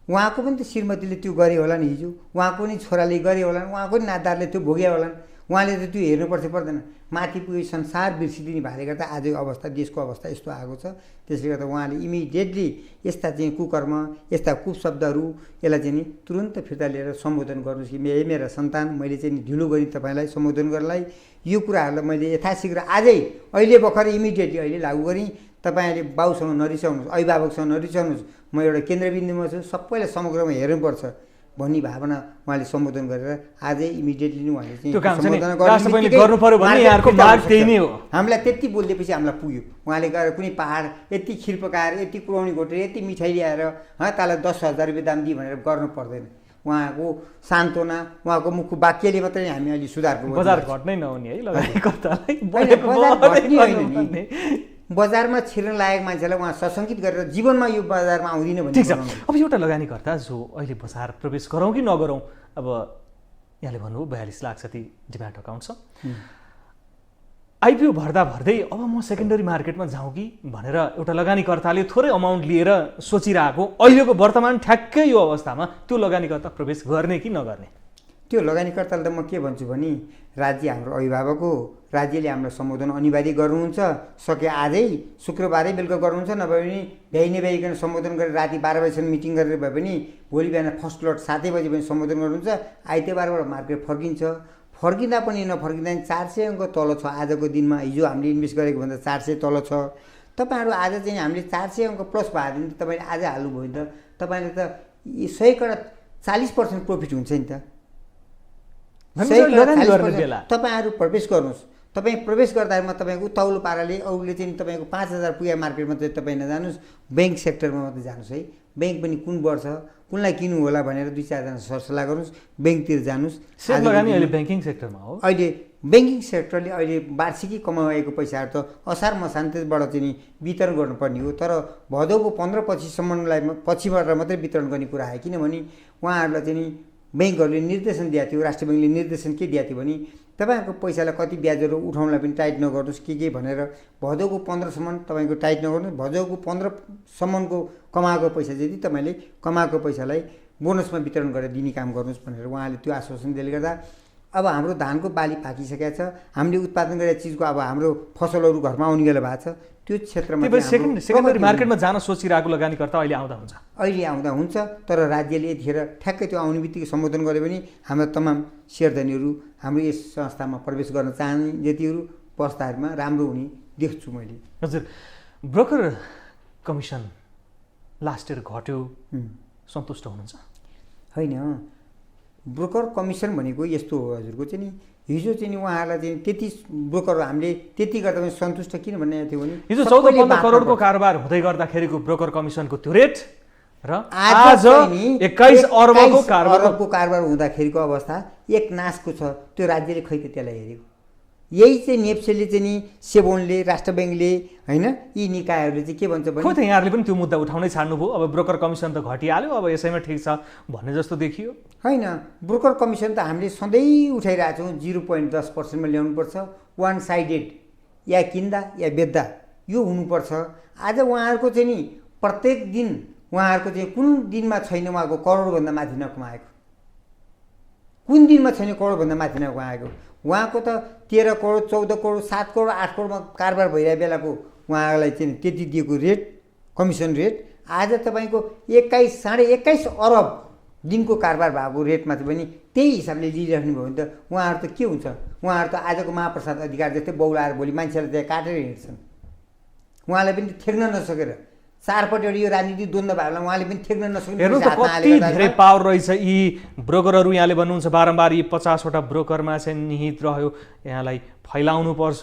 उहाँको पनि त श्रीमतीले त्यो गरे होला नि, हिजो उहाँको नि छोराले गरे होला, उहाँको नि नाताहरूले त्यो भोगे होला, उहाँले त त्यो हेर्नुपर्छ पर्दैन? माथि पुगे संसार बिर्सिदिने भएले गर्दा आजको अवस्था देशको अवस्था यस्तो आएको छ। त्यसले गर्दा उहाँले इमिडिएटली यस्ता चाहिँ कुकर्म यस्ता कुशब्दहरू यसलाई चाहिँ नि तुरन्त फिर्ता लिएर सम्बोधन गर्नुहोस् कि मेरा सन्तान, मैले चाहिँ ढिलो गरेँ तपाईँलाई सम्बोधन गर्नलाई, यो कुराहरूलाई मैले यथाशीघ्र आजै अहिले भर्खर इमिडिएटली अहिले लागू गरेँ। तपाईँहरूले बाउसँग नरिसाउनुहोस्, अभिभावकसँग नरिसाउनुहोस्, म एउटा केन्द्रबिन्दुमा छु, सबैलाई समग्रमा हेर्नुपर्छ भन्ने भावना उहाँले सम्बोधन गरेर आजै इमिडिएटली नै उहाँले चाहिँ गर्नु पर्यो भन्ने यहाँको माग त्यही नै हो। हामीलाई त्यति बोलिदिएपछि हामीलाई पुग्यो। उहाँले गएर कुनै पहाड यति खिर पकाएर यति कुराउनी घोटेर यति मिठाई ल्याएर तालाई 10,000 रुपियाँ दाम दिए भनेर गर्नु पर्दैन। उहाँको सान्त्वना, उहाँको मुखको वाक्यले मात्रै हामी अहिले सुधारको बजार घट्नै नहुने है लगानीकर्तालाई, बजारमा छिर्न लागेको मान्छेलाई उहाँ सशङ्कित गरेर जीवनमा यो बजारमा आउँदिन भन्ने। ठिक छ, अब एउटा लगानीकर्ता जो अहिले बजार प्रवेश गरौँ कि नगरौँ, अब यहाँले भन्नुभयो 42 लाख जति डिम्याट अकाउन्ट छ, आइपिओ भर्दा भर्दै अब म सेकेन्डरी मार्केटमा जाउँ कि भनेर एउटा लगानीकर्ताले थोरै अमाउन्ट लिएर सोचिरहेको अहिलेको वर्तमान ठ्याक्कै यो अवस्थामा त्यो लगानीकर्ता प्रवेश गर्ने कि नगर्ने? त्यो लगानीकर्तालाई त म के भन्छु भने राज्य हाम्रो अभिभावक हो, राज्यले हाम्रो सम्बोधन अनिवार्य गर्नुहुन्छ, सके आजै शुक्रबारै बेलुका गर्नुहुन्छ, नभए पनि भ्याइकन सम्बोधन गरेर राति 12 बजीसम्म मिटिङ गरेर भए पनि भोलि बिहान फर्स्ट लट 7 बजी पनि सम्बोधन गर्नुहुन्छ, आइतबारबाट मार्केट फर्किन्छ। फर्किँदा पनि नफर्किँदा पनि 400 अङ्क तल छ आजको दिनमा, हिजो हामीले इन्भेस्ट गरेको भन्दा 400 तल छ। तपाईँहरू आज चाहिँ हामीले 400 अङ्क प्लस भएको दिन तपाईँले आज हाल्नुभयो भने त तपाईँले त 100 40% प्रफिट हुन्छ नि त। तपाईँहरू प्रवेश गर्नुहोस्, तपाईँ प्रवेश गर्दामा तपाईँको तौलो पाराले अरूले चाहिँ तपाईँको 5000 पुगे मार्केटमा चाहिँ तपाईँ नजानुहोस्, ब्याङ्क सेक्टरमा मात्रै जानुहोस् है। ब्याङ्क पनि कुन वर्ष कुनलाई किन्नु होला भनेर 2-4 जना सरसल्लाह गर्नुहोस्, ब्याङ्कतिर जानुहोस्। अहिले ब्याङ्किङ सेक्टरमा हो। अहिले ब्याङ्किङ सेक्टरले अहिले वार्षिकी कमाएको पैसाहरू त असार मसान्तबाट चाहिँ वितरण गर्नुपर्ने हो, तर भदौको 15-25सम्मलाई पछिबाट मात्रै वितरण गर्ने कुरा आयो। किनभने उहाँहरूलाई चाहिँ ब्याङ्कहरूले निर्देशन दिएको थियो, राष्ट्रिय ब्याङ्कले निर्देशन के दिएको थियो भने तपाईँहरूको पैसालाई कति ब्याजहरू उठाउनलाई पनि टाइट नगर्नुहोस् के भनेर भदौको 15सम्म तपाईँको टाइट नगर्नुहोस्, भदौको 15सम्मको कमाएको पैसा जति तपाईँले कमाएको पैसालाई बोनसमा वितरण गरेर दिने काम गर्नुहोस् भनेर उहाँले त्यो आश्वासन दिएले गर्दा अब हाम्रो धानको बाली पाकिसकेको छ, हामीले उत्पादन गरेको चिजको अब हाम्रो फसलहरू घरमा आउने बेला भएको छ। त्यो क्षेत्रमा सेकेन्डरी मार्केटमा जान सोचिरहेको लगानीकर्ता अहिले आउँदा हुन्छ, तर राज्यले यतिखेर ठ्याक्कै त्यो आउने बित्तिकै सम्बोधन गर्यो भने हाम्रो तमाम सेयरधनीहरू हाम्रो यस संस्थामा प्रवेश गर्न चाहने जतिहरू प्रस्तावमा राम्रो हुने देख्छु मैले। हजुर, ब्रोकर कमिसन लास्ट इयर घट्यो, सन्तुष्ट हुनुहुन्छ? होइन, ब्रोकर कमिसन भनेको यस्तो हो हजुरको चाहिँ नि, हिजो चाहिँ नि उहाँहरूलाई चाहिँ त्यति ब्रोकर हामीले त्यति गर्दा पनि सन्तुष्ट किन भन्ने थियो भने हिजो 14-15 करोडको कारोबार हुँदै गर्दाखेरिको ब्रोकर कमिसनको त्यो रेट र आज 21 अरबको कारोबार हुँदाखेरिको अवस्था एक नासको छ। त्यो राज्यले खै त त्यसलाई हेरेको। यही चाहिँ नेप्सेले चाहिँ नि, सेबोनले, राष्ट्र ब्याङ्कले होइन, यी निकायहरूले चाहिँ के भन्छ भने खोइ त यहाँहरूले पनि त्यो मुद्दा उठाउनै छाड्नुभयो। अब ब्रोकर कमिसन त घटिहाल्यो, अब यसैमा ठिक छ भन्ने जस्तो देखियो। होइन, ब्रोकर कमिसन त हामीले सधैँ उठाइरहेको छौँ, 0.10%मा ल्याउनुपर्छ, वान साइडेड, या किन्दा या बेच्दा यो हुनुपर्छ। आज उहाँहरूको चाहिँ नि प्रत्येक दिन उहाँहरूको चाहिँ कुन दिनमा छैन उहाँको करोडभन्दा माथि नकमाएको, कुन दिनमा छैन करोडभन्दा माथि नकमाएको। उहाँको त 13 करोड 14 करोड 7 करोड 8 करोडमा कारोबार भइरहेको बेलाको उहाँलाई चाहिँ त्यति दिएको रेट कमिसन रेट आज तपाईँको 21-21.5 अरब दिनको कारोबार भएको रेटमा चाहिँ पनि त्यही हिसाबले लिइराख्नु भयो भने त उहाँहरू त के हुन्छ? उहाँहरू त आजको महाप्रसाद अधिकार जस्तै बौलाएर भोलि मान्छेलाई त्यहाँ काटेर हिँड्छन्। उहाँलाई पनि ठेक्न नसकेर चारपट्टि यो राजनीतिक द्वन्द्व भएला उहाँले पनि ठेक्न नसक्ने। हेर्नु त कति धेरै पावर रहेछ यी ब्रोकरहरू। यहाँले भन्नुहुन्छ बारम्बार यी 50वटा ब्रोकरमा चाहिँ निहित रह्यो, यहाँलाई फैलाउनुपर्छ,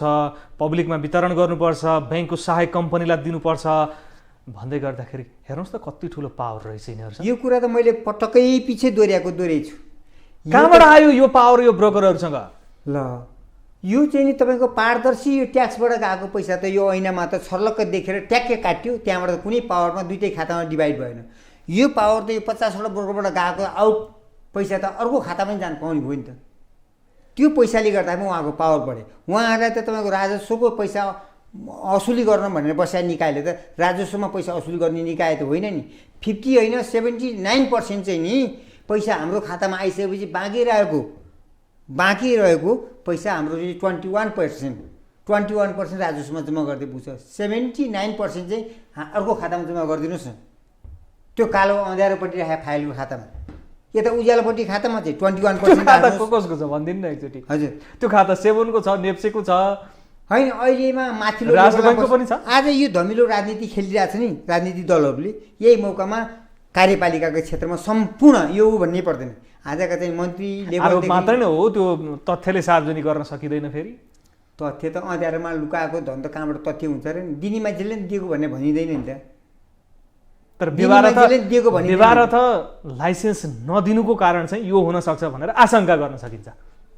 पब्लिकमा वितरण गर्नुपर्छ, ब्याङ्कको सहायक कम्पनीलाई दिनुपर्छ भन्दै गर्दाखेरि हेर्नुहोस् त कति ठुलो पावर रहेछ यिनीहरूसँग। यो कुरा त मैले पटक्कै पछि दोहोऱ्याइछु। कहाँबाट आयो यो पावर यो ब्रोकरहरूसँग? ल यो चाहिँ नि तपाईँको पारदर्शी यो ट्याक्सबाट गएको पैसा त यो ऐनामा त छर्लक्क देखेर ट्याक्कै काट्यो, त्यहाँबाट त कुनै पावरमा दुईटै खातामा डिभाइड भएन। यो पावर त यो 50वटा ब्रोकरबाट गएको आउट पैसा त अर्को खातामा जान पाउने भयो नि त। त्यो पैसाले गर्दा पनि उहाँको पावर बढ्यो। उहाँहरूलाई त तपाईँको राजस्वको पैसा असुली गर्न भनेर बस्या निकायले त राजस्वमा पैसा असुली गर्ने निकाय त होइन नि। 50 होइन 79% चाहिँ नि पैसा हाम्रो खातामा आइसकेपछि बाँकी रहेको पैसा हाम्रो 21% राजस्वमा जम्मा गर्दै पुग्छ। 79% चाहिँ अर्को खातामा जम्मा गरिदिनुहोस् न। त्यो कालो अँध्यारोपट्टि राखेको फाइलको खातामा, यता उज्यालोपट्टि खातामा चाहिँ 21% कसको छ भनिदिनु न एकचोटि। हजुर, त्यो खाता सेबोनको छ, नेप्सेको छ, होइन अहिलेमा माथिल्लो राष्ट्र ब्याङ्कको पनि छ। आज यो धमिलो राजनीति खेलिरहेको छ नि राजनीतिक दलहरूले, यही मौकामा कार्यपालिकाको क्षेत्रमा सम्पूर्ण यो भन्नै पर्दैन। आजका चाहिँ मन्त्री लेभल मात्रै नै हो, त्यो तथ्यले सार्वजनिक गर्न सकिँदैन। फेरि तथ्य त अँध्यारोमा लुकाएको धन त कहाँबाट तथ्य हुन्छ र? दिने मान्छेले नि दिएको भन्ने भनिँदैन नि त। तर व्यवहार त लाइसेन्स नदिनुको कारण चाहिँ यो हुन सक्छ भनेर आशंका गर्न सकिन्छ।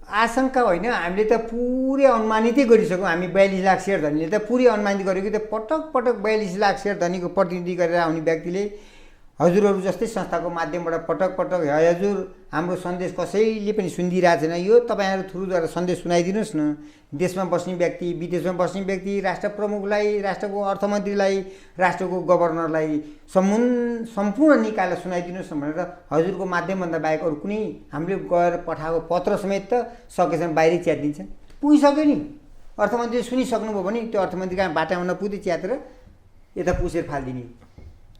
आशंका होइन, हामीले त पुरै अनुमानितै गरिसक्यौँ। हामी 42 लाख सेयर धनीले त पुरै अनुमानित गरेको त पटक 42 लाख सेयर धनीको प्रतिनिधि गरेर आउने व्यक्तिले हजुरहरू जस्तै संस्थाको माध्यमबाट पटक पटक हजुर हाम्रो सन्देश कसैले पनि सुनिदिरहेको छैन, यो तपाईँहरू थ्रुद्वारा सन्देश सुनाइदिनुहोस् न। देशमा बस्ने व्यक्ति, विदेशमा बस्ने व्यक्ति, राष्ट्र प्रमुखलाई, राष्ट्रको अर्थमन्त्रीलाई, राष्ट्रको गभर्नरलाई सम्पूर्ण निकायलाई सुनाइदिनुहोस् न भनेर हजुरको माध्यमभन्दा बाहेक अरू कुनै हामीले गएर पठाएको पत्र समेत त सकेसम्म बाहिरै च्यातिदिन्छ। पुगिसक्यो नि, अर्थमन्त्रीले सुनिसक्नुभयो भने त्यो अर्थमन्त्री कहाँ बाटामा नपुग्दै च्यातेर यता पुसेर फालिदिने।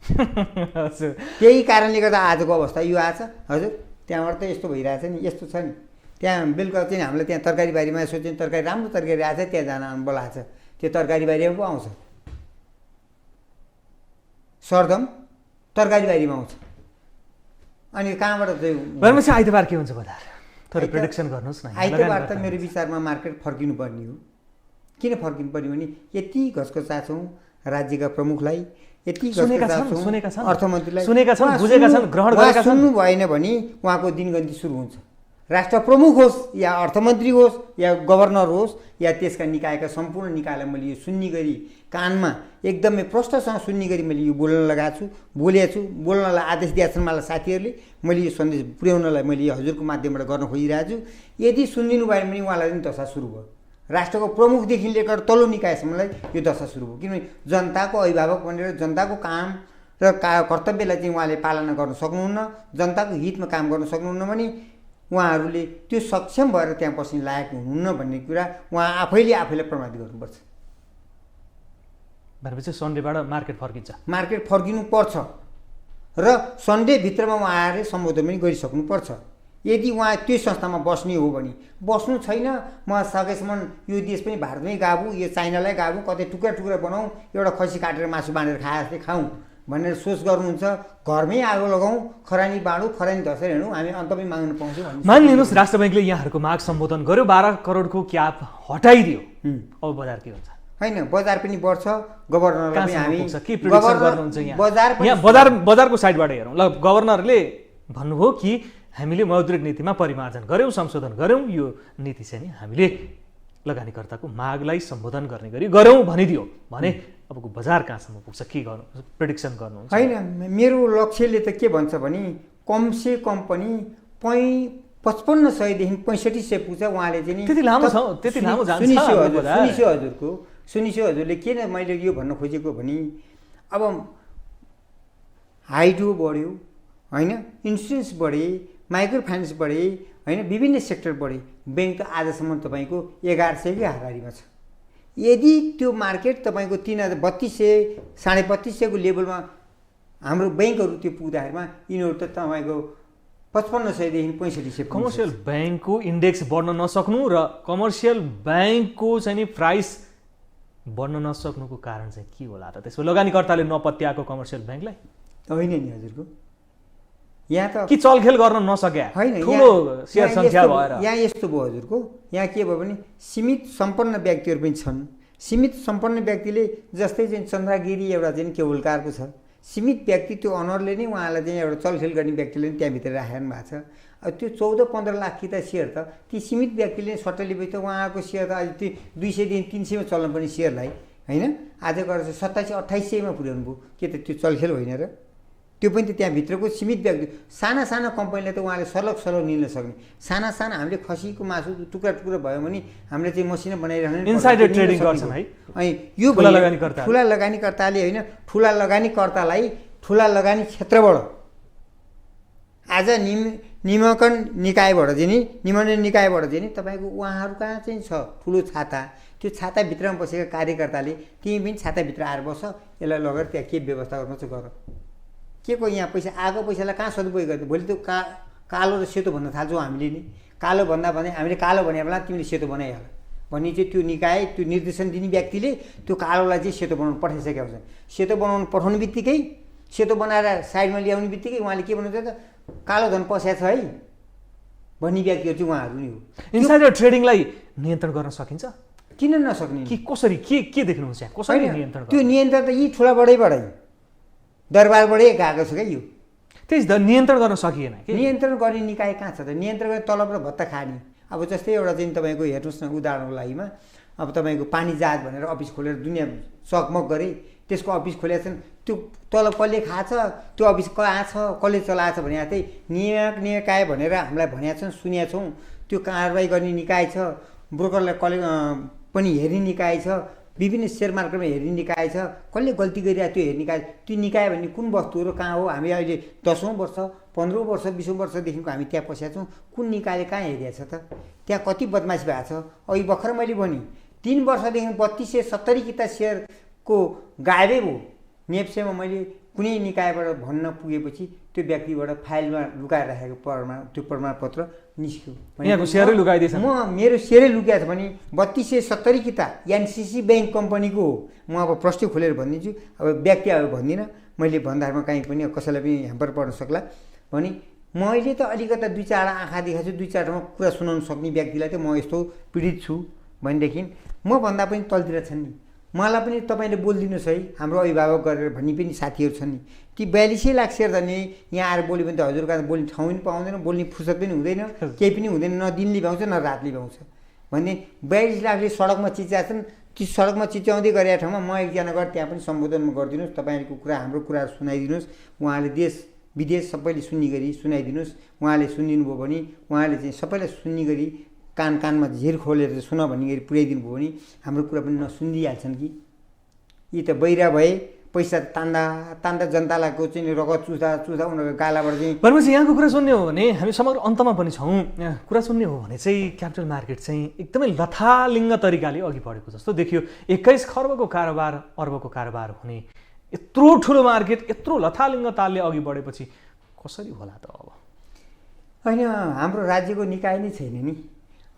त्यही कारणले गर्दा आजको अवस्था यो आछ हजुर। त्यहाँबाट त यस्तो भइरहेछ नि, यस्तो छ नि। त्यहाँ बेलुका चाहिँ हामीलाई त्यहाँ तरकारी बारीमा सोच्यो तरकारी राम्रो तरकारी आएछ, त्यहाँ जान बोलाएको छ, त्यो तरकारी बारीमा पो आउँछ, सरदम तरकारी बारीमा आउँछ। अनि कहाँबाट चाहिँ भनेपछि आइतबार के हुन्छ बजार? थोरै प्रेडिक्सन गर्नुहोस् न। आइतबार त मेरो विचारमा मार्केट फर्किनुपर्ने हो। किन फर्किनुपर्ने भने यति घचघचा छौँ राज्यका प्रमुखलाई, यति अर्थमन्त्रीलाई सुनेका छन्, बुझेका छन्, ग्रहण गरेका छन्। सुन्नु भएन भने उहाँको दिनगन्ती सुरु हुन्छ। राष्ट्र प्रमुख होस् या अर्थमन्त्री होस् या गभर्नर होस् या त्यसका निकायका सम्पूर्ण निकायलाई मैले यो सुन्ने गरी कानमा एकदमै प्रष्टसँग सुन्ने गरी मैले यो बोल्न लगाएको छु, बोलेको छु। बोल्नलाई आदेश दिएका छन् मलाई साथीहरूले, मैले यो सन्देश पुर्याउनलाई मैले हजुरको माध्यमबाट गर्न खोजिरहेको छु। यदि सुनिदिनु भएन भने उहाँलाई पनि दशा सुरु भयो। राष्ट्रको प्रमुखदेखि लिएर तल्लो निकायसम्मलाई यो दशा सुरु भयो। किनभने जनताको अभिभावक भनेर जनताको काम र कर्तव्यलाई चाहिँ उहाँले पालना गर्न सक्नुहुन्न, जनताको हितमा काम गर्न सक्नुहुन्न भने उहाँहरूले त्यो सक्षम भएर त्यहाँ बस्ने लायक हुनुहुन्न भन्ने कुरा उहाँ आफैलाई प्रमाणित गर्नुपर्छ। भनेपछि सन्डेबाट मार्केट फर्किन्छ, मार्केट फर्किनुपर्छ र सन्डेभित्रमा उहाँ आएर सम्बोधन पनि गरिसक्नुपर्छ। यदि उहाँ त्यो संस्थामा बस्ने हो भने, बस्नु छैन म सकेसम्म यो देश पनि भारतमै गाभु, यो चाइनालाई गाभु, कतै टुक्रा टुक्रा बनाऊँ, एउटा खसी काटेर मासु बाँडेर खाए जस्तै खाऊँ भनेर सोच गर्नुहुन्छ। घरमै आगो लगाउँ, खरानी बाँडौँ, खरानी धसेर हिँडौँ, हामी अन्त पनि माग्न पाउँछौँ भन्ने। मानिलिनुहोस् राष्ट्र बैङ्कले यहाँहरूको माग सम्बोधन गर्यो, 12 करोडको क्याप हटाइदियो, अब बजार के हुन्छ? होइन, बजार पनि बढ्छ, गभर्नरलाई हामी के प्रेडिक्सन गर्नुहुन्छ यहाँ? बजारको साइडबाट हेरौँ ल। गभर्नरले भन्नुभयो कि हामीले मौद्रिक नीतिमा परिमार्जन गऱ्यौँ, संशोधन गऱ्यौँ, यो नीति चाहिँ नि हामीले लगानीकर्ताको मागलाई सम्बोधन गर्ने गरी गऱ्यौँ भनिदियो भने अबको बजार कहाँसम्म पुग्छ, के गर्नु प्रेडिक्सन गर्नुहुन्छ? होइन, मेरो लक्ष्यले त के भन्छ भने कमसे कम पनि 5500देखि 6500 पुग्छ। उहाँले चाहिँ नि त्यति लामो छ, त्यति लामो जान्छ। सुनिसो हजुरले किन मैले यो भन्न खोजेको भने अब हाइड्रो बढ्यो होइन, इन्सुरेन्स बढे, माइक्रो फाइनेन्स बढे होइन, विभिन्न सेक्टर बढे, ब्याङ्क त आजसम्म तपाईँको 1100कै हाराहारीमा छ। यदि त्यो मार्केट तपाईँको 3200 3250को लेभलमा हाम्रो ब्याङ्कहरू त्यो पुग्दाखेरिमा यिनीहरू त तपाईँको 5500देखि 6500। कमर्सियल ब्याङ्कको इन्डेक्स बढ्न नसक्नु र कमर्सियल ब्याङ्कको चाहिँ नि प्राइस बढ्न नसक्नुको कारण चाहिँ के होला त? त्यसमा लगानीकर्ताले नपत्याएको कमर्सियल ब्याङ्कलाई होइन नि हजुरको, यहाँ त कि चलखेल गर्न नसक्या होइन, ठुलो सेयर सङ्ख्या भएर यहाँ यस्तो भयो हजुरको। यहाँ के भयो भने सीमित सम्पन्न व्यक्तिहरू पनि छन्। सीमित सम्पन्न व्यक्तिले जस्तै चाहिँ चन्द्रगिरी एउटा चाहिँ केबुलकारको छ, सीमित व्यक्ति त्यो अनरले नै उहाँलाई चाहिँ एउटा चलखेल गर्ने व्यक्तिले पनि त्यहाँभित्र राखेर भएको छ। अब त्यो 14-15 लाख कि त सेयर त ती सीमित व्यक्तिले सट्टलीपछि त उहाँको सेयर त अहिले त्यो 200देखि 300मा चल्न पनि सेयरलाई होइन, आज गएर 2700-2800मा पुर्याउनु भयो। के त त्यो चलखेल होइन र? त्यो पनि त त्यहाँभित्रको सीमित व्यक्ति, साना कम्पनीले त उहाँले सरलग निल्न सक्ने। साना हामीले खसीको मासु टुक्रा टुक्रा भयो भने हामीले चाहिँ मसिनो बनाइरहने इनसाइडर ट्रेडिङ गर्छन् है। अनि यो ठुला लगानीकर्ताले होइन, ठुला लगानीकर्तालाई ठुला लगानी क्षेत्रबाट आज नियमन निकायबाट चाहिँ नि तपाईँको उहाँहरू कहाँ चाहिँ छ ठुलो छाता, त्यो छाताभित्रमा बसेका कार्यकर्ताले तिमी पनि छाताभित्र आएर बस, यसलाई लगेर त्यहाँ के व्यवस्था गर्नु चाहिँ गर। के को यहाँ पैसा आएको पैसालाई कहाँ सदुपयोग गर्ने? भोलि त्यो कालो र सेतो भन्न थाल्छौँ हामीले नि। कालो भन्दा भने हामीले कालो भने बेला तिमीले सेतो बनाइहाल भन्ने चाहिँ त्यो निकाय, त्यो निर्देशन दिने व्यक्तिले त्यो कालोलाई चाहिँ सेतो बनाउनु पठाइसकेको छ। सेतो बनाउनु पठाउने बित्तिकै, सेतो बनाएर साइडमा ल्याउने बित्तिकै उहाँले के भन्नुहुन्छ त कालो धन पस्या छ है भन्ने व्यक्तिहरू चाहिँ उहाँहरू नै हो। इनसाइडर ट्रेडिङलाई नियन्त्रण गर्न सकिन्छ? किन नसक्ने? कि कसरी के देख्नुहुन्छ यहाँ? कसरी नियन्त्रण? त्यो नियन्त्रण त यी ठुलाबाटै दरबारबाटै गएको छ क्या यो। त्यही त नियन्त्रण गर्न सकिएन। नियन्त्रण गर्ने निकाय कहाँ छ त? नियन्त्रण गर्ने तलब र भत्ता खाने। अब जस्तै एउटा चाहिँ तपाईँको हेर्नुहोस् न, उदाहरणको लागिमा अब तपाईँको पानी जहाज भनेर अफिस खोलेर दुनियाँ सकमक गरे, त्यसको अफिस खोलेका छन्, त्यो तल कसले खाछ, त्यो अफिस कहाँ छ, कसले चलाएको छ भने चाहिँ निकाय भनेर हामीलाई भनेका छन्, सुनेका छौँ। त्यो कारबाही गर्ने निकाय छ, ब्रोकरलाई पनि हेर्ने निकाय छ, विभिन्न सेयर मार्केटमा हेर्ने निकाय छ, कसले गल्ती गरिरहेको त्यो हेर्ने निकाय। त्यो निकाय भन्ने कुन वस्तु हो र कहाँ हो? हामी अहिले 10औं वर्ष 15औं वर्ष 20औं वर्षदेखिको हामी त्यहाँ पसेका छौँ। कुन निकायले कहाँ हेरिरहेको छ त? त्यहाँ कति बदमासी भएको छ? अघि भर्खर मैले भने 3 वर्षदेखि 3270 किता सेयरको गायबै भयो। नेप्सेमा मैले कुनै निकायबाट भन्न पुगेपछि त्यो व्यक्तिबाट फाइलमा लुकाएर राखेको त्यो प्रमाणपत्र निस्क्यो। यहाँको सेयरै लुकाइदिएछ? मेरो सेयरै लुकाएको छ भने 3270 किता एनसिसी ब्याङ्क कम्पनीको हो। म अब प्रश्न खोलेर भनिदिन्छु, अब व्यक्ति अब भन्दिनँ, मैले भन्दाखेरिमा कहीँ पनि कसैलाई पनि ह्याम्पर पर्न सक्ला भने मैले त अलिकता 2-4 आँखा देखाएको छु, 2-4 ठाउँमा कुरा सुनाउन सक्ने व्यक्तिलाई त म यस्तो पीडित छु भनेदेखि म भन्दा पनि तलतिर छन् नि, मलाई पनि तपाईँले बोलिदिनुहोस् है, हाम्रो अभिभावक गरेर भन्ने पनि साथीहरू छन् नि। ती 42 लाख सेयर धनी यहाँ आएर बोल्यो भने त हजुरका बोल्ने ठाउँ पनि पाउँदैन, बोल्ने फुर्सद पनि हुँदैन, केही पनि हुँदैन, न दिनले भ्याउँछ न रातले भ्याउँछ भने 42 लाखले सडकमा चिच्याएको छन्। ती सडकमा चिच्याउँदै गरेका ठाउँमा म एकजना गएर त्यहाँ पनि सम्बोधन गरिदिनुहोस्, तपाईँहरूको कुरा हाम्रो कुराहरू सुनाइदिनुहोस्, उहाँले देश विदेश सबैले सुन्ने गरी सुनाइदिनुहोस्। उहाँले सुनिदिनु भयो भने उहाँले चाहिँ सबैलाई सुन्ने गरी कानमा झिर खोलेर सुन भन्ने गरी पुर्याइदिनु भयो भने हाम्रो कुरा पनि नसुनिदिइहाल्छन् कि। यी त बहिरा भए पैसा तान्दा जनतालाई चाहिँ रगत चुस्दा उनीहरूको गालाबाट चाहिँ। भनेपछि यहाँको कुरा सुन्ने हो भने हामी समग्र अन्तमा पनि छौँ। कुरा सुन्ने हो भने चाहिँ क्यापिटल मार्केट चाहिँ एकदमै लथालिङ्ग तरिकाले अघि बढेको जस्तो देखियो। 21 खर्बको कारोबार, अर्बको कारोबार हुने यत्रो ठुलो मार्केट यत्रो लथालिङ्ग तालले अघि बढेपछि कसरी होला त? अब होइन, हाम्रो राज्यको निकाय नै छैन नि।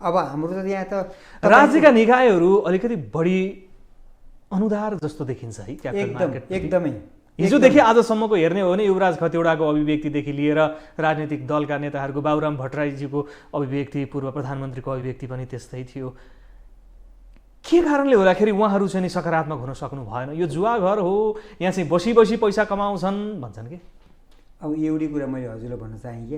अब हाम्रो त यहाँ त राज्यका निकायहरू अलिकति बढी अनुदार जस्तो देखिन्छ है क्यापिटल मार्केट। एकदमै हिजोदेखि आजसम्मको हेर्ने हो भने युवराज खतिवडाको अभिव्यक्तिदेखि लिएर राजनीतिक दलका नेताहरूको बाबुराम भट्टराईजीको अभिव्यक्ति, पूर्व प्रधानमन्त्रीको अभिव्यक्ति पनि त्यस्तै थियो। के कारणले हुँदाखेरि उहाँहरू चाहिँ सकारात्मक हुन सक्नु भएन? यो जुवा घर हो, यहाँ चाहिँ बसी बसी पैसा कमाउँछन् भन्छन् कि। अब एउटै कुरा मैले हजुरलाई भन्न चाहेँ कि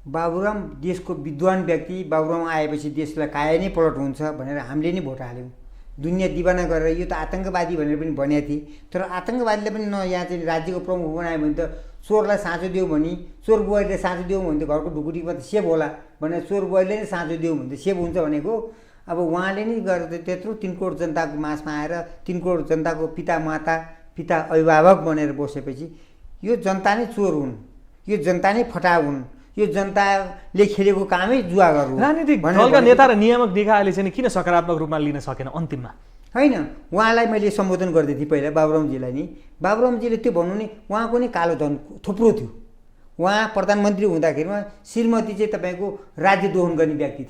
बाबुराम देशको विद्वान व्यक्ति, बाबुराम आएपछि देशलाई काया नै पलट हुन्छ भनेर हामीले नै भोट हाल्यौँ। दुनियाँ दिवाना गरेर यो त आतङ्कवादी भनेर पनि भनेको थिए, तर आतङ्कवादीले पनि यहाँ चाहिँ राज्यको प्रमुख बनायो भने त चोरलाई साँचो दियो भने, चोर बुहारीले साँचो दियो भने त घरको ढुकुटीमा त सेभ होला भनेर चोर बुहारीले नै साँचो दियो भने त सेभ हुन्छ भनेको। अब उहाँले नै गरेर त्यत्रो 3 करोड जनताको माझमा आएर 3 करोड जनताको पिता अभिभावक बनेर बसेपछि यो जनता नै चोर हुन्, यो जनता नै फटा हुन्, यो जनताले खेलेको कामै जुवा गर्नु। राजनीतिक दलका नेता र नियामक निकायले चाहिँ किन सकारात्मक रूपमा लिन सकेन अन्तिममा? होइन, उहाँलाई मैले सम्बोधन गर्दै थिएँ पहिला बाबुरामजीलाई नि। बाबुरामजीले त्यो भन्नु नि उहाँको नै कालो धन थुप्रो थियो। उहाँ प्रधानमन्त्री हुँदाखेरिमा श्रीमती चाहिँ तपाईँको राज्य दोहन गर्ने व्यक्ति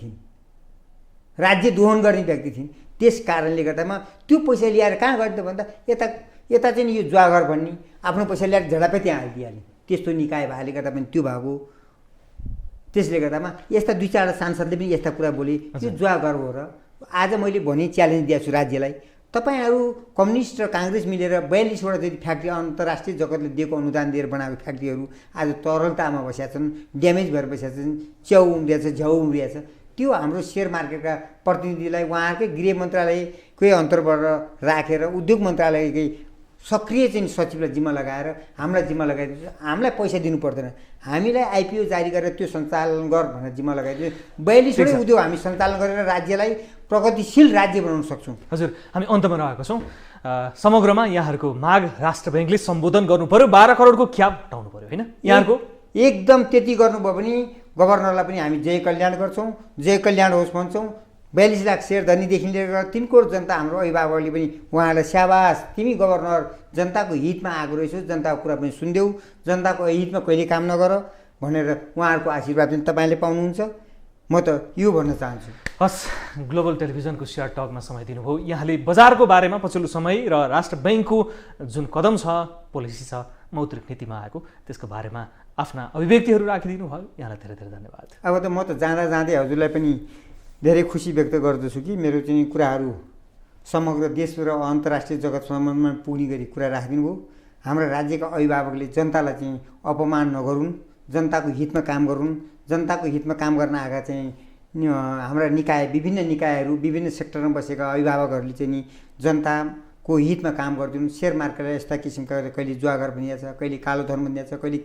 थिइन्, त्यस कारणले गर्दामा त्यो पैसा ल्याएर कहाँ गर्ने त भन्दा यता चाहिँ यो जुवागर भन्ने आफ्नो पैसा ल्याएर झडापै त्यहाँ हालिदिइहाल्ने त्यस्तो निकाय भएले गर्दा पनि त्यो भएको। त्यसले गर्दामा यस्ता 2-4 सांसदले पनि यस्ता कुरा बोले, यो जुवागर हो। र आज मैले भने च्यालेन्ज दिएको छु राज्यलाई, तपाईँहरू कम्युनिस्ट र काङ्ग्रेस मिलेर 42वटा जति फ्याक्ट्री अन्तर्राष्ट्रिय जगतले दिएको अनुदान दिएर बनाएको फ्याक्ट्रीहरू आज तरलतामा बसेका छन्, ड्यामेज भएर बसेका छन्, च्याउ उम्रिएको छ, झ्याउ उम्रिएको छ। त्यो हाम्रो सेयर मार्केटका प्रतिनिधिलाई उहाँहरूकै गृह मन्त्रालयकै अन्तर्बाट राखेर उद्योग मन्त्रालयकै सक्रिय चाहिँ सचिवलाई जिम्मा लगाएर हामीलाई जिम्मा लगाइदिन्छ। हामीलाई पैसा दिनु पर्दैन, हामीलाई आइपिओ जारी गरेर त्यो सञ्चालन गर भनेर जिम्मा लगाइदिन्छ। 42वटै उद्योग हामी सञ्चालन गरेर राज्यलाई प्रगतिशील राज्य बनाउन सक्छौँ। हजुर, हामी अन्तमा रहेको छौँ। समग्रमा यहाँहरूको माग राष्ट्र ब्याङ्कले सम्बोधन गर्नु पर्यो, 12 करोडको क्याप हटाउनु पर्यो होइन? यहाँहरूको एकदम त्यति गर्नुभयो भने गभर्नरलाई पनि हामी जय कल्याण गर्छौँ, जय कल्याण होस् भन्छौँ। 42 लाख सेयर धनीदेखि लिएर 3 करोड जनता हाम्रो अभिभावकले पनि उहाँलाई स्याबास, तिमी गभर्नर जनताको हितमा आएको रहेछौ, जनताको कुरा पनि सुनिदेऊ, जनताको हितमा कहिले काम नगर भनेर उहाँहरूको आशीर्वाद पनि तपाईँले पाउनुहुन्छ। म त यो भन्न चाहन्छु। हस्, ग्लोबल टेलिभिजनको सेयर टकमा समय दिनुभयो। यहाँले बजारको बारेमा पछिल्लो समय र राष्ट्र ब्याङ्कको जुन कदम छ, पोलिसी छ, मौद्रिक नीतिमा आएको त्यसको बारेमा आफ्ना अभिव्यक्तिहरू राखिदिनु भयो। यहाँलाई धेरै धेरै धन्यवाद। अब त म त जाँदै हजुरलाई पनि धेरै खुसी व्यक्त गर्दछु कि मेरो चाहिँ कुराहरू समग्र देश र अन्तर्राष्ट्रिय जगतसम्ममा पुग्ने गरी कुरा राखिदिनु भयो। हाम्रो राज्यका अभिभावकले जनतालाई चाहिँ अपमान नगरून्, जनताको हितमा काम गरून्, जनताको हितमा काम गर्न आएका चाहिँ हाम्रा निकाय विभिन्न निकायहरू विभिन्न सेक्टरमा बसेका अभिभावकहरूले चाहिँ नि जनताको हितमा काम गरिदिनु। सेयर मार्केटलाई यस्ता किसिमका कहिले जुवागर भनिदिएको छ, कहिले कालो धन भनिदिएको छ, कहिले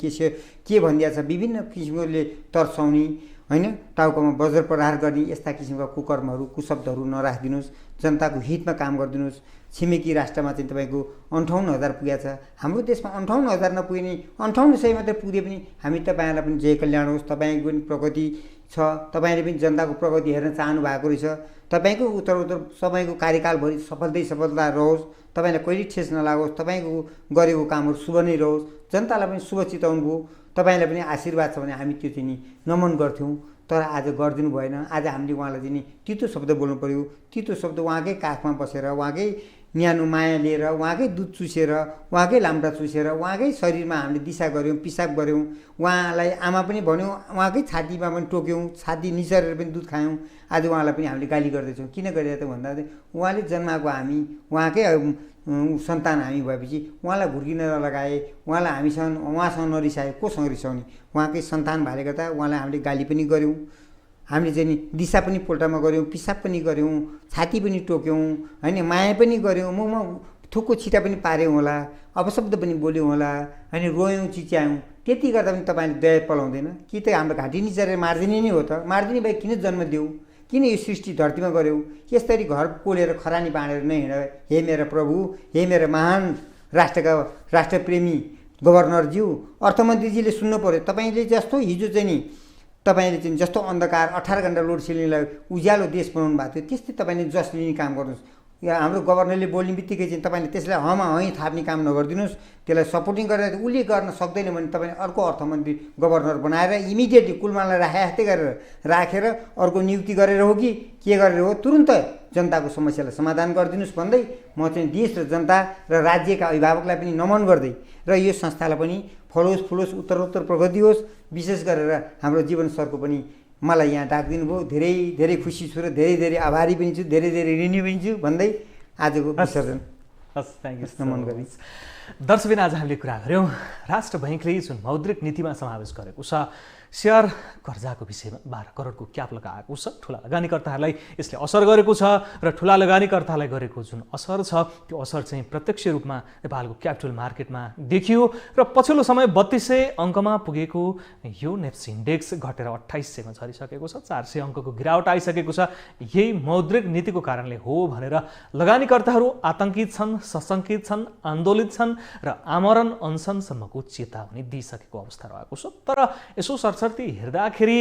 के भनिदिएको छ, विभिन्न किसिमले तर्साउने होइन, टाउकोमा वज्र प्रहार गर्ने यस्ता किसिमका कुकर्महरू कुशब्दहरू नराखिदिनुहोस्। जनताको हितमा काम गरिदिनुहोस्। छिमेकी राष्ट्रमा चाहिँ तपाईँको 58,000 पुगेको छ, हाम्रो देशमा 58,000 नपुगे नि 5800 मात्रै पुगे पनि हामी तपाईँहरूलाई पनि जय कल्याण होस्। तपाईँको पनि प्रगति छ, तपाईँले पनि जनताको प्रगति हेर्न चाहनु भएको रहेछ। तपाईँको उत्तरोत्तर सबैको कार्यकालभरि सफलता रहोस्, तपाईँलाई कहिले ठेस नलागोस्, तपाईँको गरेको कामहरू शुभ नै रहोस्, जनतालाई पनि शुभ चिताउनु भयो, तपाईँलाई पनि आशीर्वाद छ भने हामी त्यो चाहिँ नि नमन गर्थ्यौँ। तर आज गरिदिनु भएन। आज हामीले उहाँलाई चाहिँ नि तितो शब्द बोल्नु पऱ्यो। तितो शब्द उहाँकै काखमा बसेर उहाँकै न्यानो माया लिएर उहाँकै दुध चुसेर उहाँकै लाम्टा चुसेर उहाँकै शरीरमा हामीले दिशा गऱ्यौँ, पिसाब गऱ्यौँ, उहाँलाई आमा पनि भन्यौँ, उहाँकै छातीमा पनि टोक्यौँ, छाती निचरेर पनि दुध खायौँ। आज उहाँलाई पनि हामीले गाली गर्दैछौँ। किन गरिरहेको भन्दा उहाँले जन्माएको हामी उहाँकै सन्तान हामी भएपछि उहाँलाई घुर्किन नलगाए, उहाँसँग नरिसाए कोसँग रिसाउने? उहाँकै सन्तान भएले गर्दा उहाँलाई हामीले गाली पनि गऱ्यौँ, हामीले चाहिँ नि दिशा पनि पोल्टामा गऱ्यौँ, पिसाब पनि गऱ्यौँ, छाती पनि टोक्यौँ होइन, माया पनि गऱ्यौँ, मुखमा थुक्को छिटा पनि पार्यौँ होला, अपशब्द पनि बोल्यौँ होला होइन, रोयौँ चिच्यायौँ। त्यति गर्दा पनि तपाईँले दया पलाउँदैन कि? त हाम्रो घाँटी निचरेर मारिदिने नै हो त? मारिदिने भए किन जन्म देऊ? किन यो सृष्टि धरतीमा गऱ्यौ? यसरी घर कोलेर खरानी बाँडेर नै हिँड। हे मेरा प्रभु, हे मेरा महान राष्ट्रप्रेमी गभर्नरज्यू, अर्थमन्त्रीजीले सुन्नु पऱ्यो। तपाईँले जस्तो हिजो चाहिँ नि तपाईँले चाहिँ जस्तो अन्धकार 18 घण्टा लोड सेडिङलाई उज्यालो देश बनाउनु भएको थियो, त्यस्तै तपाईँले जस लिने काम गर्नुहोस्। या हाम्रो गभर्नरले बोल्ने बित्तिकै चाहिँ तपाईँले त्यसलाई हमा हँ थाप्ने काम नगरिदिनुहोस्। त्यसलाई सपोर्टिङ गरेर उसले गर्न सक्दैन भने तपाईँले अर्को अर्थमन्त्री गभर्नर बनाएर इमिडिएटली कुलमालाई राखे गरेर राखेर अर्को नियुक्ति गरेर हो कि के गरेर हो तुरुन्त जनताको समस्यालाई समाधान गरिदिनुहोस् भन्दै म चाहिँ देश र जनता र राज्यका अभिभावकलाई पनि नमन गर्दै र यो संस्थालाई पनि फलोस् फुलोस् उत्तरोत्तर प्रगति होस्। विशेष गरेर हाम्रो जीवन सरको पनि मलाई यहाँ डाकिदिनु भयो, धेरै धेरै खुसी छु र धेरै धेरै आभारी पनि छु, धेरै धेरै ऋणी पनि छु भन्दै आजको विसर्जन नमन गरी। दर्शकबिन आज हामीले कुरा गऱ्यौँ राष्ट्र बैङ्कले जुन मौद्रिक नीतिमा समावेश गरेको छ सेयर कर्जाको विषयमा 12 करोडको क्याप लगाएको छ। ठुला लगानीकर्ताहरूलाई यसले असर गरेको छ र ठुला लगानीकर्तालाई गरेको जुन असर छ त्यो असर चाहिँ प्रत्यक्ष रूपमा नेपालको क्यापिटल मार्केटमा देखियो र पछिल्लो समय 3200 अङ्कमा पुगेको यो नेप्सी इन्डेक्स घटेर 2800 मा झरिसकेको छ। 400 अङ्कको गिरावट आइसकेको छ। यही मौद्रिक नीतिको कारणले हो भनेर लगानीकर्ताहरू आतंकित छन्, सशङ्कित छन्, आन्दोलित छन् र आमरण अनसनसम्मको चेतावनी दिइसकेको अवस्था रहेको छ। तर यसो सरसर्ती हेर्दाखेरि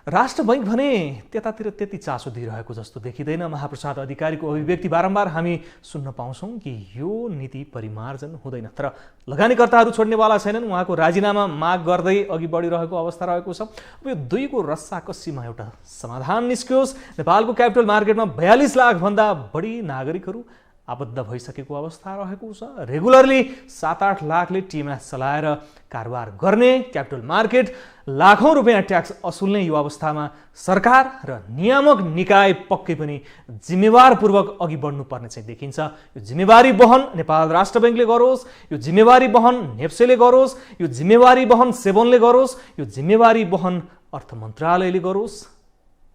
राष्ट्र बैङ्क भने त्यतातिर त्यति चासो दिइरहेको जस्तो देखिँदैन। महाप्रसाद अधिकारीको अभिव्यक्ति बारम्बार हामी सुन्न पाउँछौँ कि यो नीति परिमार्जन हुँदैन। तर लगानीकर्ताहरू छोड्नेवाला छैनन्। उहाँको राजीनामा माग गर्दै अघि बढिरहेको अवस्था रहेको छ। अब यो दुईको रस्साकस्सीमा एउटा समाधान निस्कियोस्। नेपालको क्यापिटल मार्केटमा 42 लाखभन्दा बढी नागरिकहरू आबद्ध भइसकेको अवस्था रहेको छ। रेगुलरली 7-8 लाखले टिएमएस चलाएर कारोबार गर्ने क्यापिटल मार्केट लाखौं रुपियाँ ट्याक्स असुल्ने यो अवस्थामा सरकार र नियामक निकाय पक्कै पनि जिम्मेवारपूर्वक अघि बढ्नुपर्ने चाहिँ देखिन्छ। यो जिम्मेवारी वहन नेपाल राष्ट्र बैङ्कले गरोस्, यो जिम्मेवारी वहन नेप्सेले गरोस्, यो जिम्मेवारी वहन सेबनले गरोस्, यो जिम्मेवारी वहन अर्थ मन्त्रालयले गरोस्।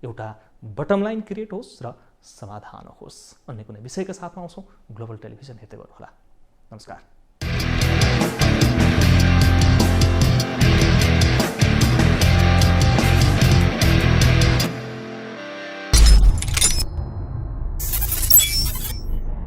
एउटा बटम लाइन क्रिएट होस् र समाधान होस्। अन्य कुनै विषयका साथमा आउँछौँ। ग्लोबल टेलिभिजन हेर्दै गर्नुहोला। नमस्कार।